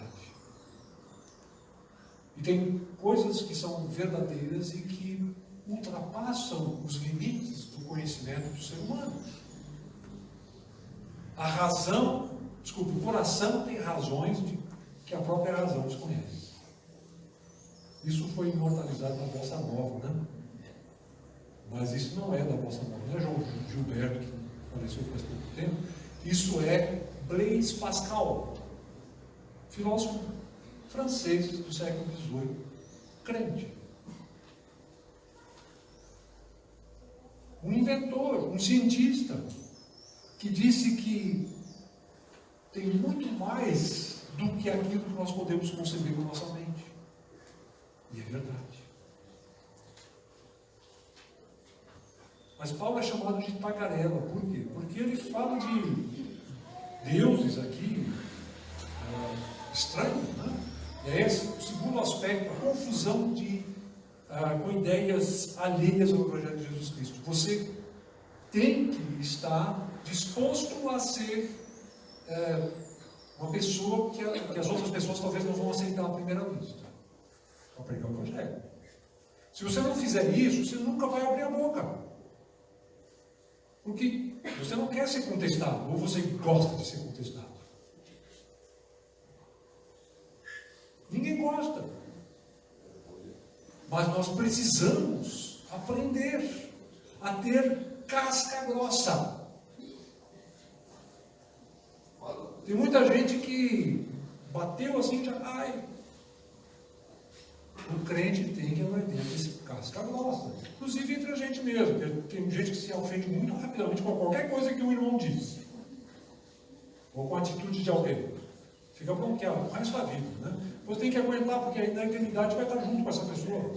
E tem coisas que são verdadeiras e que ultrapassam os limites do conhecimento do ser humano. A razão, desculpe, o coração tem razões que a própria razão desconhece. Isso foi imortalizado na Bossa Nova, né? Mas isso não é da Bossa Nova, não é João Gilberto, que faleceu faz pouco tempo. Isso é Blaise Pascal, filósofo francês do século XVIII, crente. Um inventor, um cientista, que disse que tem muito mais do que aquilo que nós podemos conceber com nossa mente. E é verdade. Mas Paulo é chamado de tagarela. Por quê? Porque ele fala de deuses aqui estranhos, né? É esse o segundo aspecto, a confusão com ideias alheias ao Evangelho de Jesus Cristo. Você tem que estar disposto a ser uma pessoa que as outras pessoas talvez não vão aceitar à primeira vista, para pregar o Evangelho. Se você não fizer isso, você nunca vai abrir a boca. Porque você não quer ser contestado, ou você gosta de ser contestado. Ninguém gosta. Mas nós precisamos aprender a ter casca grossa. Tem muita gente que bateu assim, já, o crente tem que aprender esse casca grossa. Inclusive entre a gente mesmo. Tem gente que se ofende muito rapidamente com qualquer coisa que o irmão diz. Ou com a atitude de alguém. Fica bronqueado o resto da vida, né? Você tem que aguentar, porque aí na eternidade vai estar junto com essa pessoa.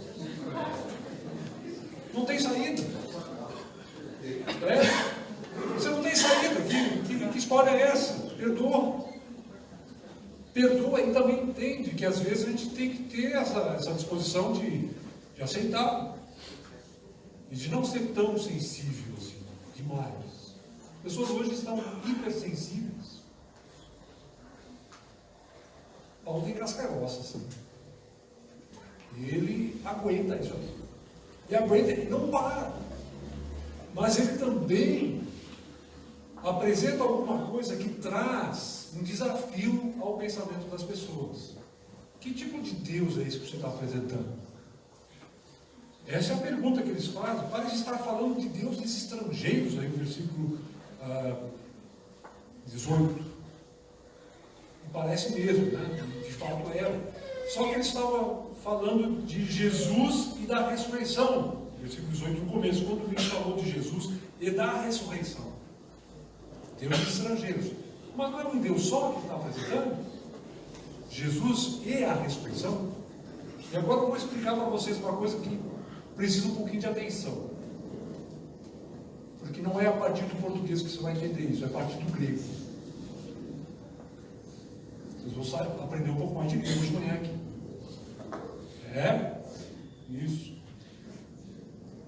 Não tem saída. Você não tem saída. Que história é essa? Perdoa. Perdoa e também entende que às vezes a gente tem que ter essa disposição de aceitar. E de não ser tão sensível assim, demais. As pessoas hoje estão hipersensíveis. Paulo tem casca grossa, assim. Ele aguenta isso aqui. E aguenta, ele não para. Mas ele também apresenta alguma coisa que traz um desafio ao pensamento das pessoas. Que tipo de Deus é esse que você está apresentando? Essa é a pergunta que eles fazem. Parece estar falando de deuses estrangeiros, aí no versículo 18. Parece mesmo, né? De fato era. Só que ele estava falando de Jesus e da ressurreição. Versículo 18 no começo, quando ele falou de Jesus e da ressurreição. Deuses estrangeiros. Mas não é um Deus só que está apresentando? Jesus e a ressurreição. E agora eu vou explicar para vocês uma coisa que precisa um pouquinho de atenção. Porque não é a partir do português que você vai entender isso, é a partir do grego. Vocês vão aprender um pouco mais de grego hoje manhã aqui. Isso.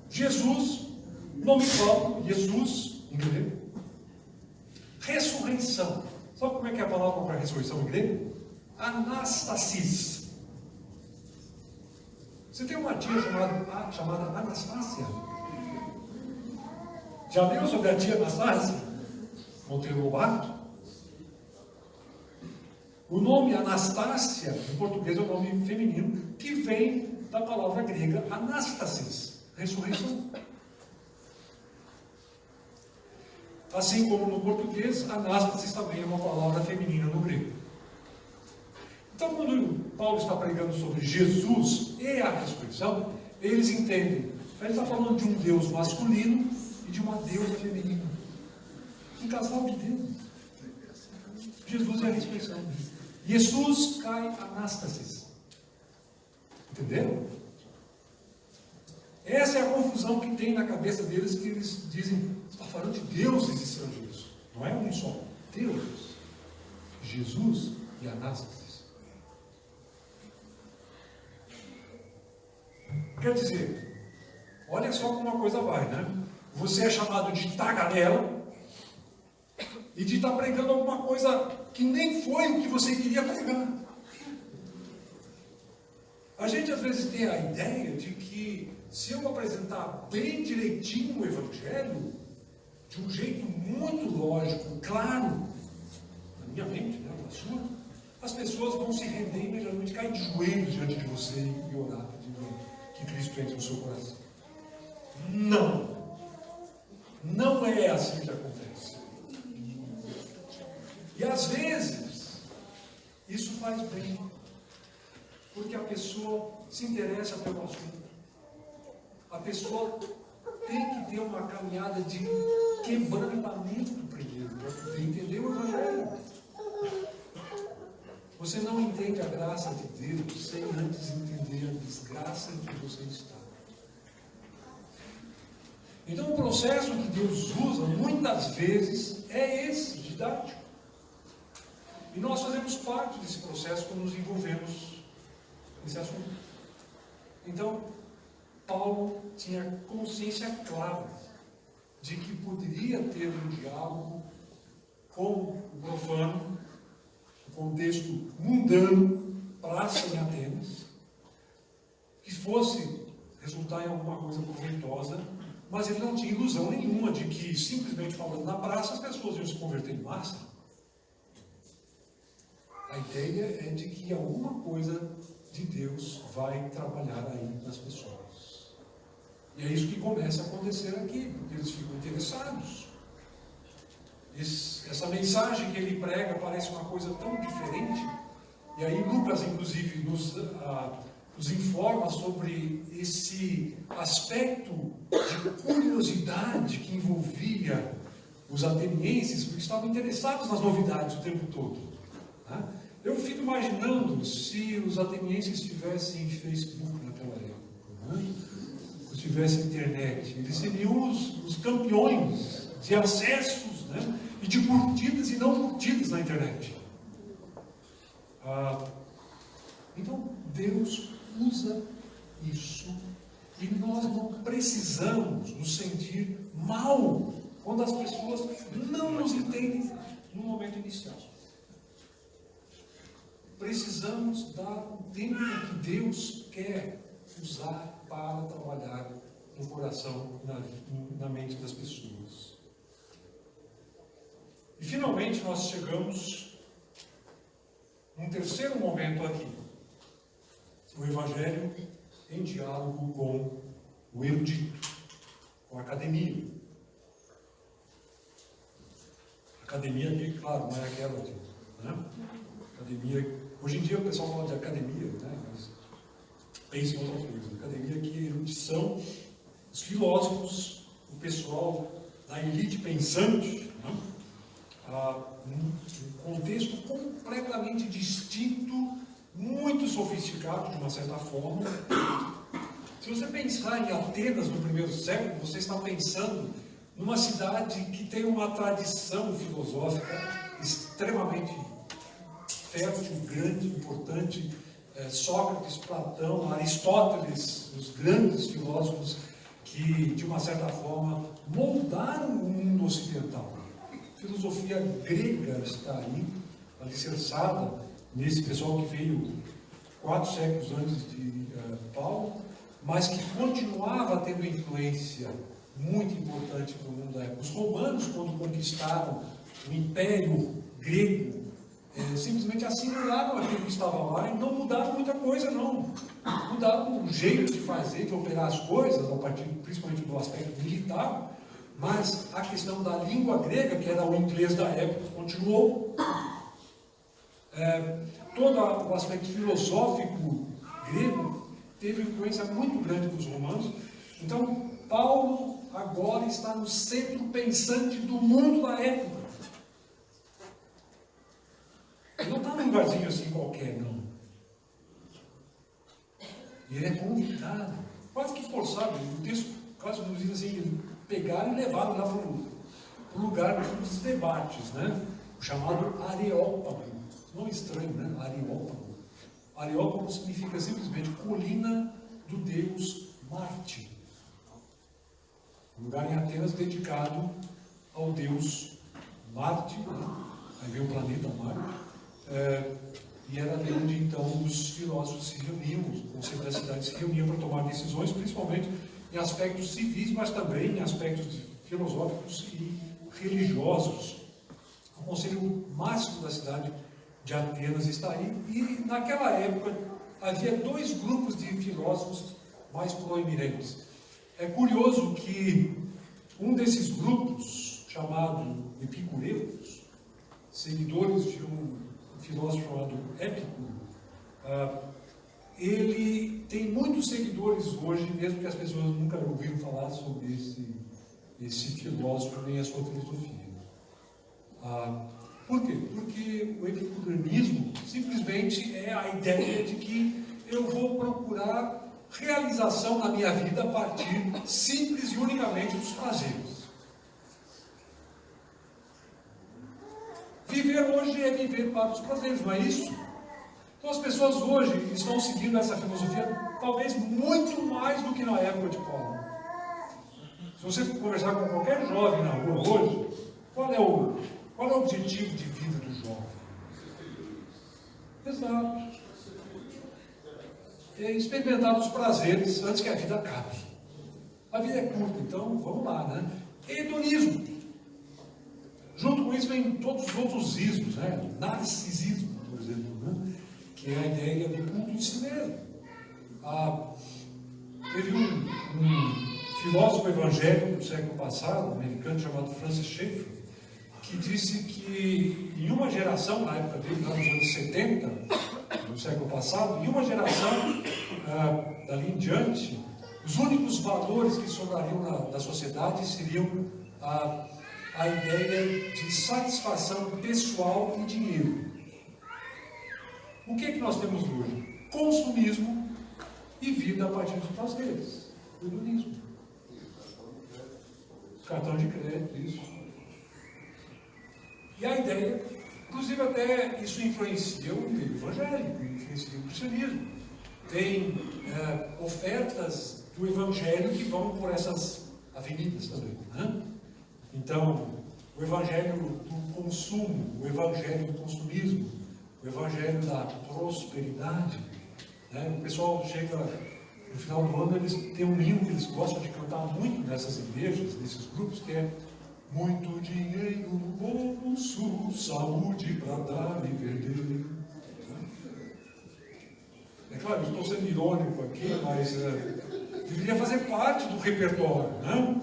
Jesus, nome próprio, Jesus, em grego. Ressurreição. Sabe como é que é a palavra para ressurreição em grego? Anastasis. Você tem uma tia chamada Anastácia? Já viu sobre a tia Anastácia? Monteiro Lobato? O nome Anastácia, em português, é um nome feminino, que vem da palavra grega Anastasis, ressurreição. Assim como no português, Anástasis também é uma palavra feminina no grego. Então, quando Paulo está pregando sobre Jesus e a ressurreição, eles entendem, ele está falando de um Deus masculino e de uma deusa feminina. Um casal de Deus. Jesus é a ressurreição. Jesus kai anastasis. Entenderam? Essa é a confusão que tem na cabeça deles, que eles dizem, você está falando de deuses estrangeiros. Não é um só. Deus, Jesus e Anastasis. Quer dizer, olha só como a coisa vai, né? Você é chamado de tagarela e de estar pregando alguma coisa que nem foi o que você queria pregar. A gente às vezes tem a ideia de que se eu apresentar bem direitinho o Evangelho, de um jeito muito lógico, claro, na minha mente, né, na sua, as pessoas vão se render imediatamente, cair de joelhos diante de você e orar, pedindo que Cristo entre no seu coração. Não. Não é assim que acontece. E às vezes, isso faz bem, porque a pessoa se interessa pelo assunto. A pessoa tem que ter uma caminhada de quebrantamento primeiro, para poder entender o Evangelho. Você não entende a graça de Deus sem antes entender a desgraça em que você está. Então o processo que Deus usa, muitas vezes, é esse, didático. E nós fazemos parte desse processo quando nos envolvemos nesse assunto. Então, Paulo tinha consciência clara de que poderia ter um diálogo com o profano, o contexto mundano, praça em Atenas, que fosse resultar em alguma coisa proveitosa, mas ele não tinha ilusão nenhuma de que, simplesmente falando na praça, as pessoas iam se converter em massa. A ideia é de que alguma coisa de Deus vai trabalhar aí nas pessoas. E é isso que começa a acontecer aqui, porque eles ficam interessados. Essa mensagem que ele prega parece uma coisa tão diferente. E aí Lucas, inclusive, nos informa sobre esse aspecto de curiosidade que envolvia os atenienses, porque estavam interessados nas novidades o tempo todo. Né? Eu fico imaginando se os atenienses tivessem Facebook naquela época, né? Se tivessem internet, eles seriam os campeões de acessos, né? E de curtidas e não curtidas na internet. Então, Deus usa isso e nós não precisamos nos sentir mal quando as pessoas não nos entendem no momento inicial. Precisamos dar o tempo que Deus quer usar para trabalhar no coração, na mente das pessoas. E finalmente nós chegamos num terceiro momento aqui. O Evangelho em diálogo com o erudito, com a academia. Academia aqui, claro, não é aquela de, né? Academia, hoje em dia o pessoal fala de academia, né? Mas pensa em outra coisa. Academia aqui é erudição, os filósofos, o pessoal da elite pensante, né? Um contexto completamente distinto, muito sofisticado de uma certa forma. Se você pensar em Atenas no primeiro século, você está pensando numa cidade que tem uma tradição filosófica extremamente fértil, grande, importante. Sócrates, Platão, Aristóteles, os grandes filósofos que, de uma certa forma, moldaram o mundo ocidental. A filosofia grega está aí, alicerçada nesse pessoal que veio 4 séculos antes de Paulo, mas que continuava tendo influência muito importante no mundo da época. Os romanos, quando conquistaram o Império Grego, simplesmente assimilaram aquilo que estava lá e não mudaram muita coisa, não. Mudaram o jeito de fazer, de operar as coisas, a partir principalmente do aspecto militar, mas a questão da língua grega, que era o inglês da época, continuou. Todo o aspecto filosófico grego teve influência muito grande dos romanos. Então, Paulo agora está no centro pensante do mundo da época. Ele não está num lugarzinho assim qualquer, não. Ele é convidado, quase que forçado. O texto quase nos diz assim, ele pegaram e levaram lá para o lugar dos debates, né? O chamado Areópago. Não estranho, né? Areópago. Areópago significa simplesmente colina do deus Marte. Um lugar em Atenas dedicado ao deus Marte, né? Aí vem o planeta Marte. E era ali onde então os filósofos se reuniam, o conselho da cidade se reunia para tomar decisões, principalmente em aspectos civis, mas também em aspectos filosóficos e religiosos. O conselho máximo da cidade de Atenas está aí, e naquela época havia dois grupos de filósofos mais proeminentes. É curioso que um desses grupos, chamado Epicureus, seguidores de um filósofo chamado Épicuro, ele tem muitos seguidores hoje, mesmo que as pessoas nunca ouviram falar sobre esse filósofo nem a sua filosofia. Por quê? Porque o epicureanismo simplesmente é a ideia de que eu vou procurar realização na minha vida a partir simples e unicamente dos prazeres. Viver hoje é viver para os prazeres, não é isso? Então as pessoas hoje estão seguindo essa filosofia talvez muito mais do que na época de Paulo. Se você conversar com qualquer jovem na rua hoje, qual é o objetivo de vida do jovem? Exato. É experimentar os prazeres antes que a vida acabe. A vida é curta, então vamos lá, né? Hedonismo. Junto com isso vem todos os outros ismos, né? Narcisismo, por exemplo, né? Que é a ideia do culto de si mesmo. Teve um filósofo evangélico do século passado, um americano chamado Francis Schaeffer, que disse que em uma geração, na época dele, lá nos anos 70, do século passado, em uma geração dali em diante, os únicos valores que sobrariam na sociedade seriam a ideia de satisfação pessoal e dinheiro. O que é que nós temos hoje? Consumismo e vida a partir dos prazeres. O hedonismo. Cartão de crédito, isso. E a ideia, inclusive até isso influencia o meio evangélico, influencia o cristianismo. Tem ofertas do evangelho que vão por essas avenidas também, né? Então, o evangelho do consumo, o evangelho do consumismo, o evangelho da prosperidade, né? O pessoal chega no final do ano, eles têm um hino que eles gostam de cantar muito nessas igrejas, nesses grupos, que é muito dinheiro no bolso, saúde para dar e perder. É claro, eu estou sendo irônico aqui, mas deveria fazer parte do repertório, né?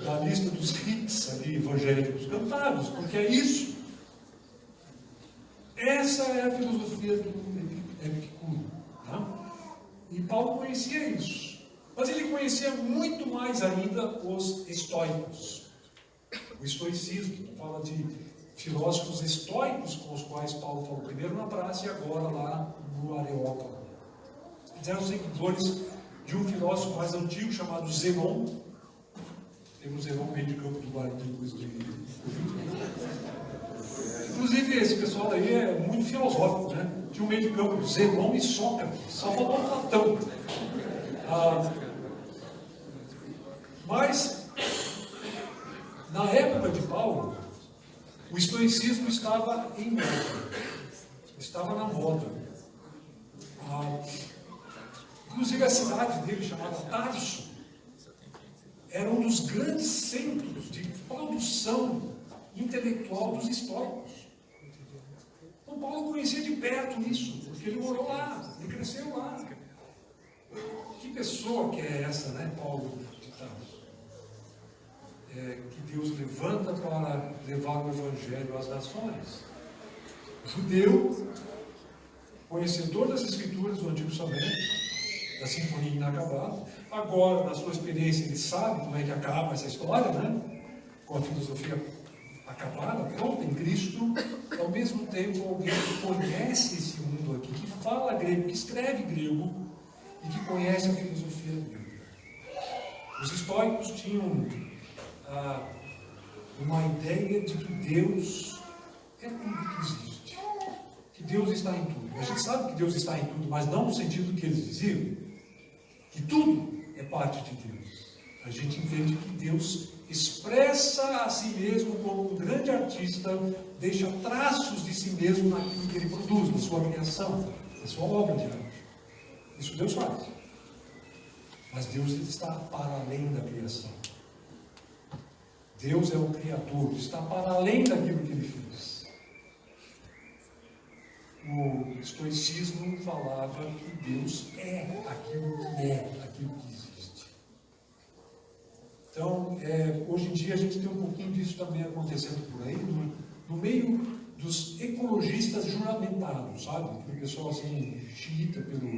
Da lista dos hits ali, evangélicos cantados, porque é isso. Essa é a filosofia do Epicuro. Tá? E Paulo conhecia isso. Mas ele conhecia muito mais ainda os estoicos. O estoicismo, fala de filósofos estoicos com os quais Paulo falou primeiro na praça e agora lá no Areópago. Eles eram seguidores de um filósofo mais antigo chamado Zenon. Temos Zenon meio de campo do Guarani, inclusive esse pessoal aí é muito filosófico, né? Tinha um meio de campo, Zenon e Sócrates, só faltou Platão. Mas, na época de Paulo, o estoicismo estava em moda, estava na moda. Inclusive a cidade dele, chamada Tarso, era um dos grandes centros de produção intelectual dos estoicos. Então Paulo conhecia de perto isso, porque ele morou lá, ele cresceu lá. Que pessoa que é essa, né, Paulo de Tarso? Que Deus levanta para levar o Evangelho às nações. Judeu, conhecedor das Escrituras do Antigo Testamento, da Sinfonia Inacabada. Agora, na sua experiência, ele sabe como é que acaba essa história, né? Com a filosofia acabada, pronta em Cristo, ao mesmo tempo alguém que conhece esse mundo aqui, que fala grego, que escreve grego e que conhece a filosofia grega. Os estoicos tinham uma ideia de que Deus é tudo que existe, que Deus está em tudo. A gente sabe que Deus está em tudo, mas não no sentido que eles diziam, que tudo é parte de Deus. A gente entende que Deus expressa a si mesmo como um grande artista, deixa traços de si mesmo naquilo que ele produz, na sua criação, na sua obra de arte. Isso Deus faz. Mas Deus está para além da criação. Deus é o Criador, está para além daquilo que ele fez. O estoicismo falava que Deus é aquilo que existe. Então, hoje em dia a gente tem um pouquinho disso também acontecendo por aí, no meio dos ecologistas juramentados, sabe? O pessoal assim, xiita pela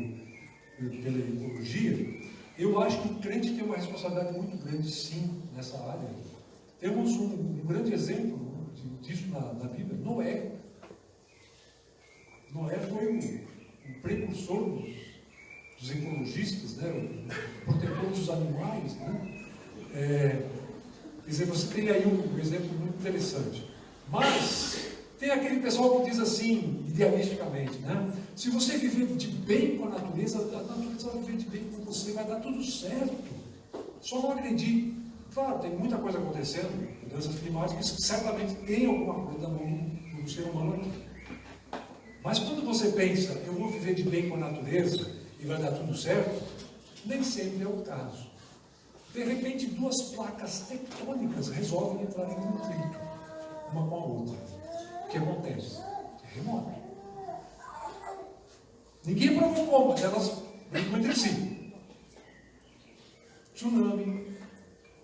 ecologia. Eu acho que o crente tem uma responsabilidade muito grande, sim, nessa área. Temos um grande exemplo disso na Bíblia, Noé. Noé foi o precursor dos ecologistas, né? O protetor dos animais, né? Quer dizer, você tem aí um exemplo muito interessante. Mas tem aquele pessoal que diz assim, idealisticamente, né? Se você viver de bem com a natureza vai viver de bem com você, vai dar tudo certo. Só não acredite. Claro, tem muita coisa acontecendo, mudanças climáticas, que certamente tem alguma coisa no ser humano aqui. Mas quando você pensa, eu vou viver de bem com a natureza e vai dar tudo certo, nem sempre é o caso. De repente, duas placas tectônicas resolvem entrar em conflito, uma com a outra. O que acontece? Terremoto. Ninguém provocou, mas elas brigam entre si. Tsunami,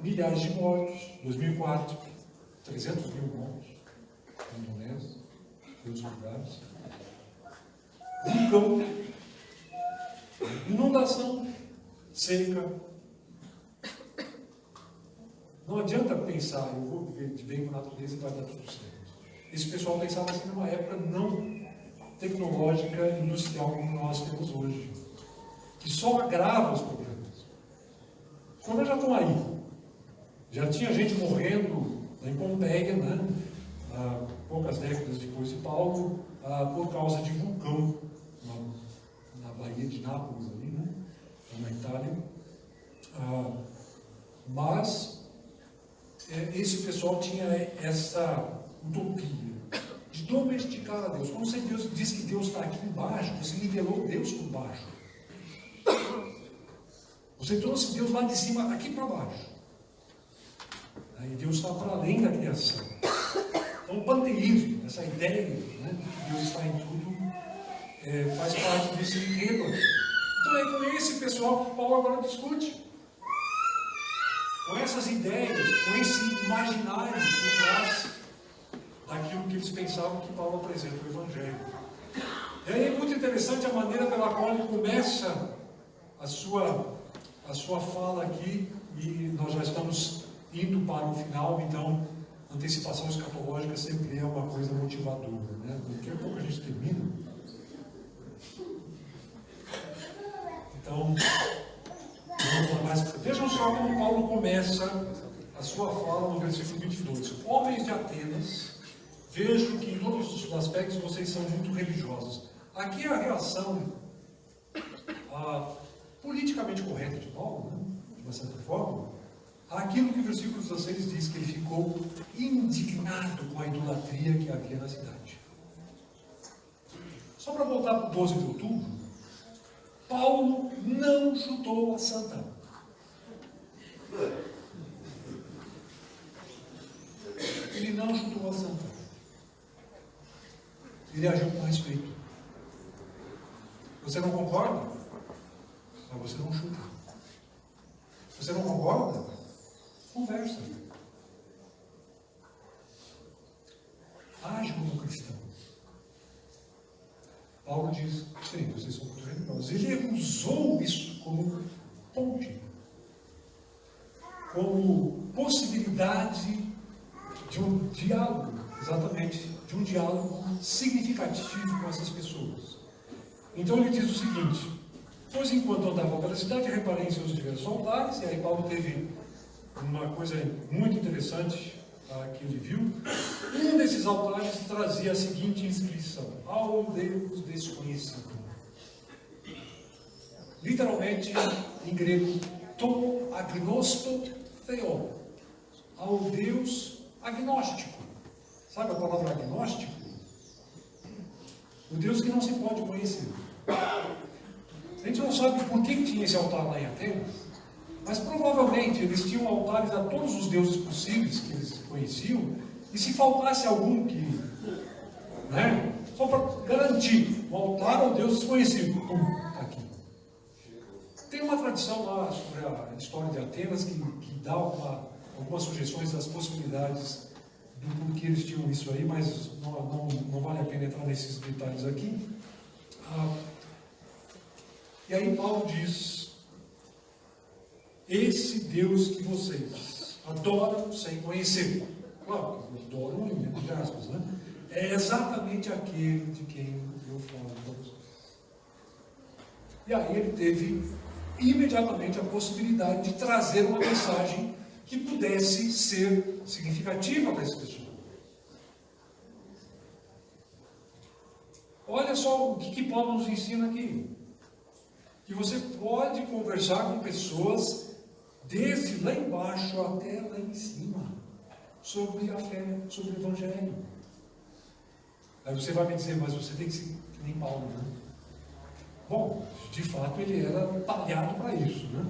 milhares de mortos, 2004, 300 mil mortos, na Indonésia, em outros lugares. Vulcão, inundação, seca. Não adianta pensar, eu vou viver de bem com a natureza e vai dar tudo certo. Esse pessoal pensava assim numa época não tecnológica, industrial como nós temos hoje, que só agrava os problemas. Os problemas já estão aí. Já tinha gente morrendo em Pompeia, né? Poucas décadas depois de Paulo, por causa de vulcão, na Baía de Nápoles, ali, né? Na Itália. Mas esse pessoal tinha essa utopia de domesticar a Deus. Quando você diz que Deus está aqui embaixo, você nivelou Deus por baixo. Você trouxe Deus lá de cima, aqui para baixo. E Deus está para além da criação. Então o panteísmo, essa ideia, né, de que Deus está em tudo, faz parte desse enredo. Então é com esse pessoal que Paulo agora discute. Com essas ideias, com esse imaginário por trás daquilo que eles pensavam que Paulo apresenta o Evangelho. E aí é muito interessante a maneira pela qual ele começa a sua fala aqui, e nós já estamos indo para o final, então antecipação escatológica sempre é uma coisa motivadora, né? Daqui a pouco a gente termina. Então, vamos lá mais. Vejam só como Paulo começa a sua fala no versículo 22. Homens de Atenas, vejo que em todos os aspectos vocês são muito religiosos. Aqui é a reação politicamente correta de Paulo, né? De uma certa forma, aquilo que o versículo 16 diz, que ele ficou indignado com a idolatria que havia na cidade. Só para voltar para o 12 de outubro, Paulo não chutou a santa. Ele não chutou a santa. Ele agiu com respeito. Você não concorda? Mas você não chuta. Você não concorda? Conversa. Age como cristão. Paulo diz, sim, vocês são muito religiosos. Ele usou isso como ponte, como possibilidade de diálogo, exatamente, de um diálogo significativo com essas pessoas. Então ele diz o seguinte: pois enquanto andava pela cidade, reparei em seus diversos altares, e aí Paulo teve uma coisa muito interessante que ele viu. Um desses altares trazia a seguinte inscrição: ao Deus desconhecido. Literalmente, em grego, to agnosto theo, ao Deus agnóstico. Sabe a palavra agnóstico? O Deus que não se pode conhecer. A gente não sabe por que tinha esse altar lá em Atenas, mas provavelmente eles tinham altares a todos os deuses possíveis que eles conheciam, e se faltasse algum que, né, só para garantir, o altar ao Deus desconhecido, tá aqui. Tem uma tradição lá sobre a história de Atenas que dá algumas sugestões das possibilidades do porquê eles tinham isso aí, mas não vale a pena entrar nesses detalhes aqui. E aí Paulo diz: esse Deus que vocês adoram sem conhecer, claro que adoram entre aspas, né? É exatamente aquele de quem eu falo para vocês. E aí ele teve imediatamente a possibilidade de trazer uma mensagem que pudesse ser significativa para essa pessoa. Olha só o que Paulo nos ensina aqui. Que você pode conversar com pessoas desde lá embaixo até lá em cima sobre a fé, sobre o Evangelho. Aí você vai me dizer: mas você tem que ser que nem Paulo, né? Bom, de fato ele era talhado para isso, né?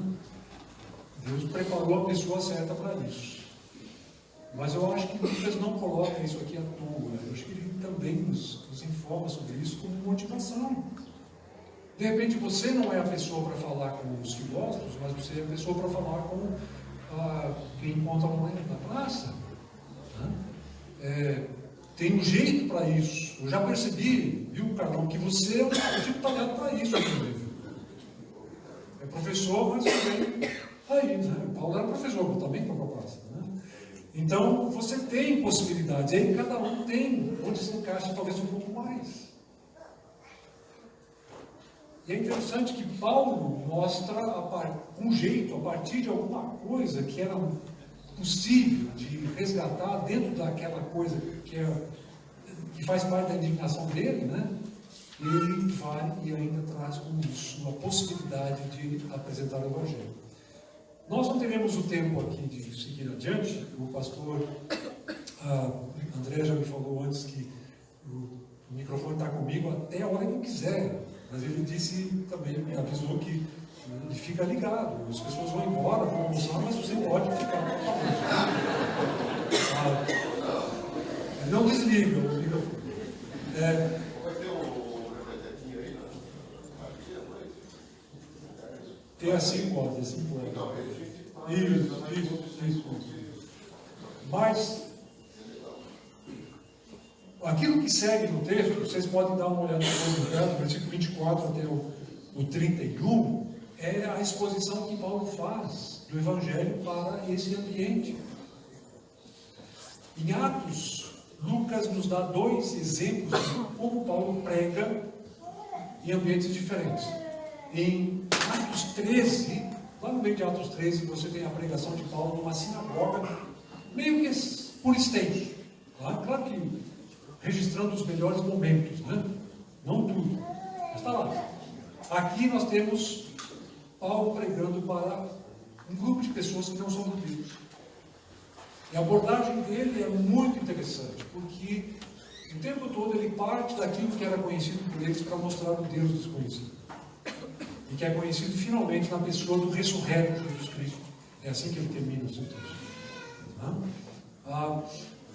Deus preparou a pessoa certa para isso. Mas eu acho que Lucas não coloca isso aqui à toa. Eu acho que ele também nos informa sobre isso como motivação. De repente você não é a pessoa para falar com os filósofos, mas você é a pessoa para falar com quem encontra lá na praça. Tem um jeito para isso. Eu já percebi, viu, Carlão, que você é um tipo talhado para isso, inclusive. É professor, mas também aí, né? Paulo era professor, mas também foi para a praça, né? Então, você tem possibilidades, aí cada um tem onde se encaixa talvez um pouco mais. E é interessante que Paulo mostra um jeito, a partir de alguma coisa que era possível de resgatar dentro daquela coisa que faz parte da indignação dele, né? Ele vai e ainda traz como isso uma possibilidade de apresentar o Evangelho. Nós não teremos o tempo aqui de seguir adiante. O pastor André já me falou antes que o microfone está comigo até a hora que eu quiser. Mas ele disse também, me avisou que ele fica ligado. As pessoas vão embora, vão almoçar, mas você pode ficar. Não desliga o microfone. Vai ter um repetequinho aí, né? Tem assim pode, assim pode. Isso. Mas aquilo que segue no texto, vocês podem dar uma olhada no texto, versículo 24 até o 31, é a exposição que Paulo faz do Evangelho para esse ambiente. Em Atos, Lucas nos dá 2 exemplos de como Paulo prega em ambientes diferentes. Em Atos 13, lá no meio de Atos 13, você tem a pregação de Paulo numa sinagoga, meio que por extenso. Claro que registrando os melhores momentos, né? Não tudo, mas está lá. Aqui nós temos Paulo pregando para um grupo de pessoas que não são judeus. E a abordagem dele é muito interessante, porque o tempo todo ele parte daquilo que era conhecido por eles para mostrar o Deus desconhecido. E que é conhecido finalmente na pessoa do ressurreto Jesus Cristo. É assim que ele termina o seu texto.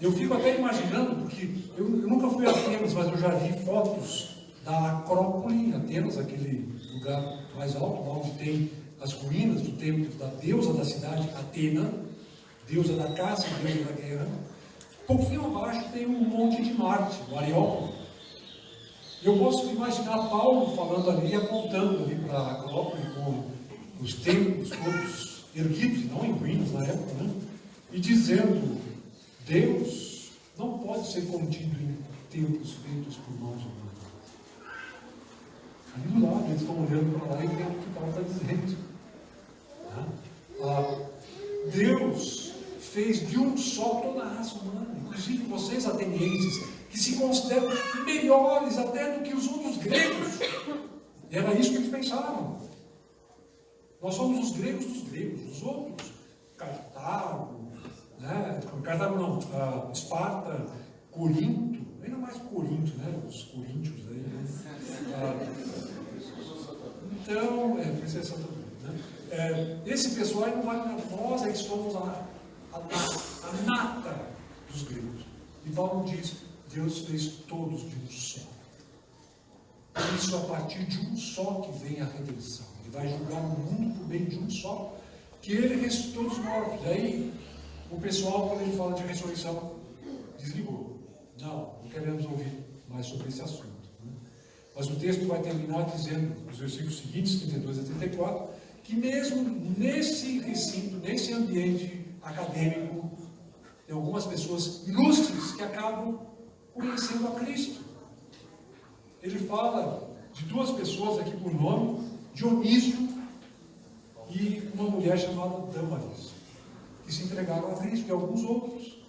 Eu fico até imaginando, porque eu nunca fui a Atenas, mas eu já vi fotos da Acrópole em Atenas, aquele lugar mais alto, lá onde tem as ruínas do templo da deusa da cidade, Atena, deusa da caça e deusa da guerra. Um pouquinho abaixo tem um monte de Marte, o Areópago. Eu posso imaginar Paulo falando ali, apontando ali para a Acrópole, com os templos todos erguidos, não em ruínas na época, né? E dizendo: Deus pode ser contido em templos feitos por mãos humanas. Ali do lado, eles estão olhando para lá e vendo o que Paulo está dizendo. Deus fez de um só toda a raça humana, inclusive vocês atenienses, que se consideram melhores até do que os outros gregos. E era isso que eles pensavam. Nós somos os gregos dos gregos, os outros, Cartago, né? Cartago não, Esparta, Corinto, ainda mais Corinto, né? Os coríntios aí, né? Então, Princesa Santa Maria, né? Esse pessoal aí não vale nada, nós é que somos a nata dos gregos. E Paulo diz, Deus fez todos de um só. Por isso, a partir de um só que vem a redenção. Ele vai julgar o mundo por meio de um só, que ele ressuscitou dos mortos. Aí, o pessoal, quando ele fala de ressurreição, desligou. Não queremos ouvir mais sobre esse assunto. Né? Mas o texto vai terminar dizendo, nos versículos seguintes, 32 a 34, que mesmo nesse recinto, nesse ambiente acadêmico, tem algumas pessoas ilustres que acabam conhecendo a Cristo. Ele fala de duas pessoas aqui por nome, Dionísio e uma mulher chamada Dâmaris, que se entregaram a Cristo, e alguns outros.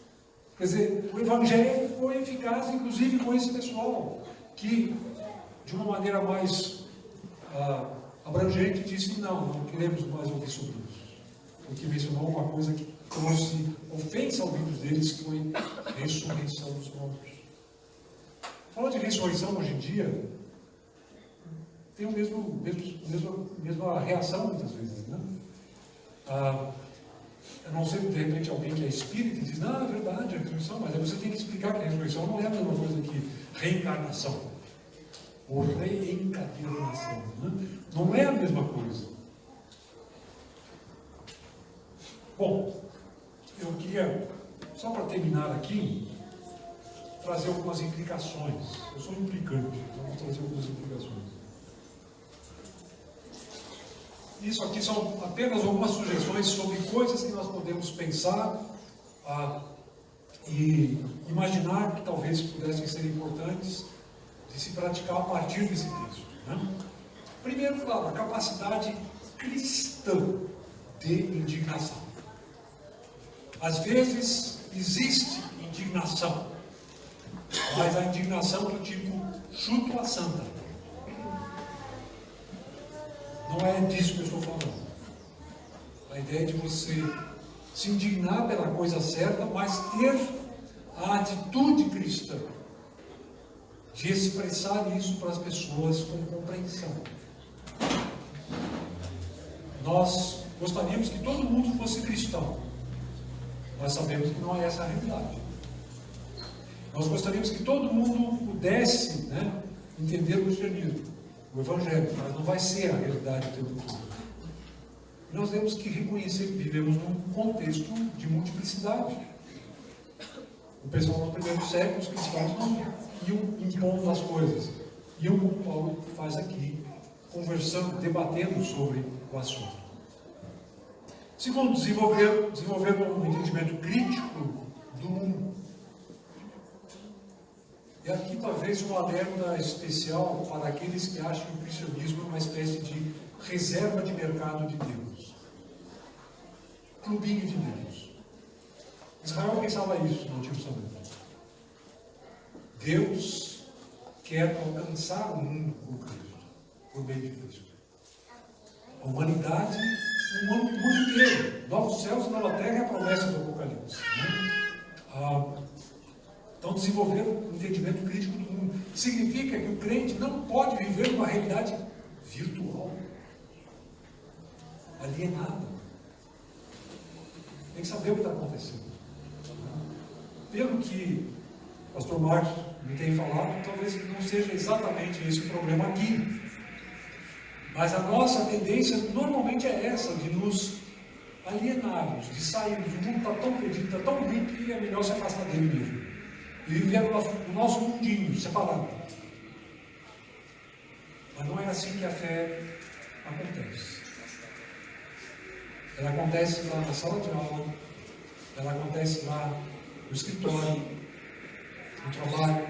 Quer dizer, o Evangelho foi eficaz, inclusive com esse pessoal, que, de uma maneira mais abrangente, disse, não queremos mais ouvir sobre isso. Porque mencionou uma coisa que trouxe ofensa aos ouvidos deles, que foi a ressurreição dos mortos. Falar de ressurreição hoje em dia tem a mesma reação muitas vezes, né? Eu não sei, de repente, alguém que é espírita diz, não, é verdade, a ressurreição, mas aí você tem que explicar que a ressurreição não é a mesma coisa que reencarnação ou reencarnação, né? Não é a mesma coisa. Bom, eu queria, só para terminar aqui, trazer algumas implicações. Eu sou implicante, então vou trazer algumas implicações. Isso aqui são apenas algumas sugestões sobre coisas que nós podemos pensar e imaginar que talvez pudessem ser importantes de se praticar a partir desse texto. Né? Primeiro, claro, a capacidade cristã de indignação. Às vezes existe indignação, mas a indignação do tipo chuto a santa. Não é disso que eu estou falando. A ideia é de você se indignar pela coisa certa, mas ter a atitude cristã de expressar isso para as pessoas com compreensão. Nós gostaríamos que todo mundo fosse cristão. Nós sabemos que não é essa a realidade. Nós gostaríamos que todo mundo pudesse, né, entender o cristianismo, o Evangelho, mas não vai ser a realidade o tempo todo. E nós temos que reconhecer que vivemos num contexto de multiplicidade. O pessoal no primeiro século, os cristãos não iam impondo as coisas. Iam, como Paulo faz aqui, conversando, debatendo sobre o assunto. Segundo, desenvolver um entendimento crítico do mundo. E aqui talvez um alerta especial para aqueles que acham que o cristianismo é uma espécie de reserva de mercado de Deus. Clubinho de Deus. Israel pensava isso no Antigo Testamento. Deus quer alcançar o mundo com Cristo, por meio de Cristo. A humanidade, o mundo inteiro. Novos céus e nova terra é a promessa do Apocalipse. Né? Então, desenvolver um entendimento crítico do mundo significa que o crente não pode viver uma realidade virtual, alienada. Tem que saber o que está acontecendo. Pelo que o pastor Marcos me tem falado, talvez não seja exatamente esse o problema aqui. Mas a nossa tendência normalmente é essa, de nos alienarmos, de sairmos. O mundo está tão perdido, está tão ruim que é melhor se afastar dele mesmo. E viver o nosso mundinho separado. Mas não é assim que a fé acontece. Ela acontece lá na sala de aula, ela acontece lá no escritório, no trabalho,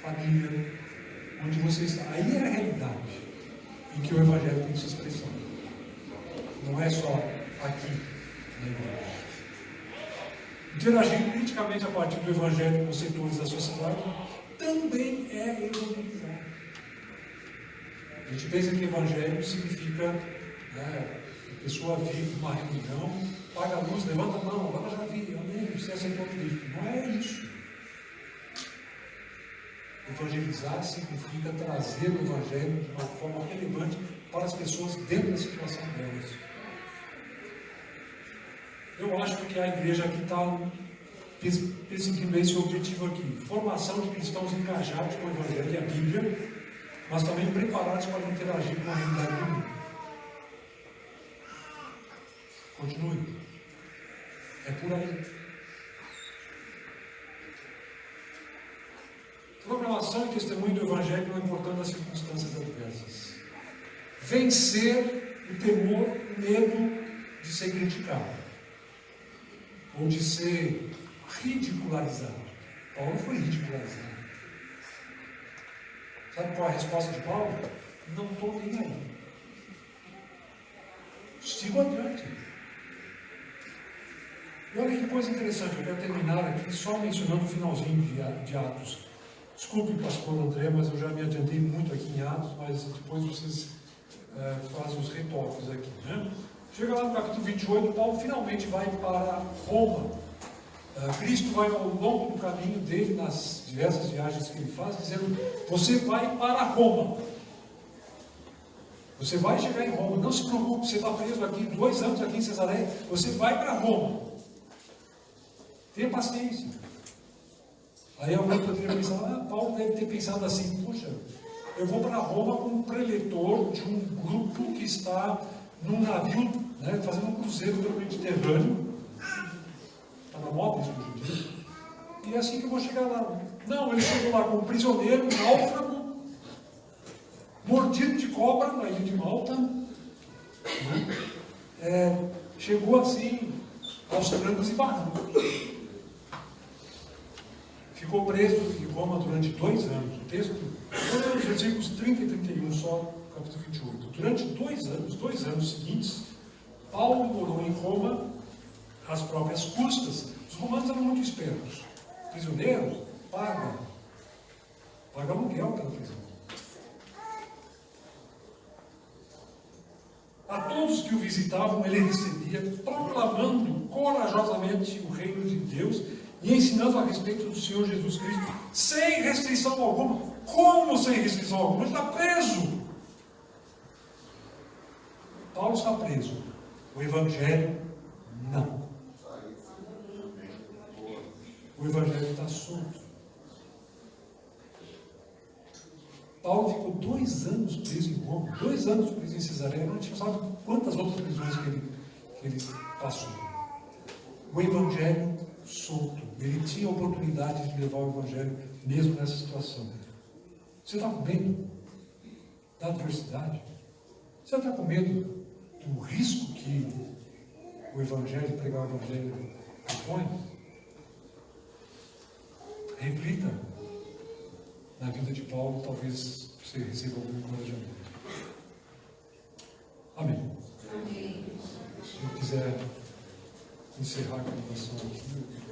família, onde você está. Aí é a realidade em que o Evangelho tem sua expressão. Não é só aqui na igreja. Interagir criticamente a partir do Evangelho com os setores da sociedade também é evangelizar. A gente pensa que Evangelho significa, a pessoa vir numa reunião, paga a luz, levanta a mão, agora já vi, amém, você aceitou Cristo. Não é isso. Evangelizar significa trazer o Evangelho de uma forma relevante para as pessoas dentro da situação delas. Eu acho que a igreja aqui está perseguindo esse objetivo aqui. Formação de cristãos engajados com o Evangelho e a Bíblia, mas também preparados para interagir com a realidade do mundo. Continue. É por aí. Proclamação e testemunho do Evangelho não importando as circunstâncias adversas. Vencer o temor, o medo de ser criticado. Ou de ser ridicularizado. Paulo foi ridicularizado. Sabe qual é a resposta de Paulo? Não estou nem aí. Sigo adiante. E olha que coisa interessante, eu quero terminar aqui só mencionando o finalzinho de Atos. Desculpe, pastor André, mas eu já me adiantei muito aqui em Atos, mas depois vocês fazem os retoques aqui. Né? Chega lá no capítulo 28, Paulo finalmente vai para Roma. Cristo vai ao longo do caminho dele, nas diversas viagens que ele faz, dizendo: você vai para Roma. Você vai chegar em Roma. Não se preocupe, você está preso aqui 2 anos aqui em Cesareia. Você vai para Roma. Tenha paciência. Aí alguém poderia pensar: Paulo deve ter pensado assim: puxa, eu vou para Roma como preletor de um grupo que está num navio, né, fazendo um cruzeiro pelo Mediterrâneo. Está na moda isso hoje em dia. E é assim que eu vou chegar lá. Não, ele chegou lá como prisioneiro, náufrago, mordido de cobra na ilha de Malta. Chegou assim, aos trancos e barrancos. Ficou preso em Roma durante 2 anos. O texto, os versículos 30 e 31, só capítulo 28. Durante 2 anos seguintes, Paulo morou em Roma às próprias custas. Os romanos eram muito espertos. Prisioneiro, paga aluguel pela prisão. A todos que o visitavam, ele recebia, proclamando corajosamente o reino de Deus e ensinando a respeito do Senhor Jesus Cristo, sem restrição alguma. Como sem restrição alguma? Ele está preso. Paulo está preso. O Evangelho, não. O Evangelho está solto. Paulo ficou 2 anos preso em Roma, 2 anos preso em Cesareia, não tinha sabe quantas outras prisões que ele passou. O Evangelho solto. Ele tinha a oportunidade de levar o Evangelho mesmo nessa situação. Você está com medo da adversidade? Você está com medo do risco que o Evangelho, pregar o Evangelho, propõe? Reflita na vida de Paulo, talvez você receba algum encorajamento. Amém. Amém. Se eu quiser encerrar a conversação aqui.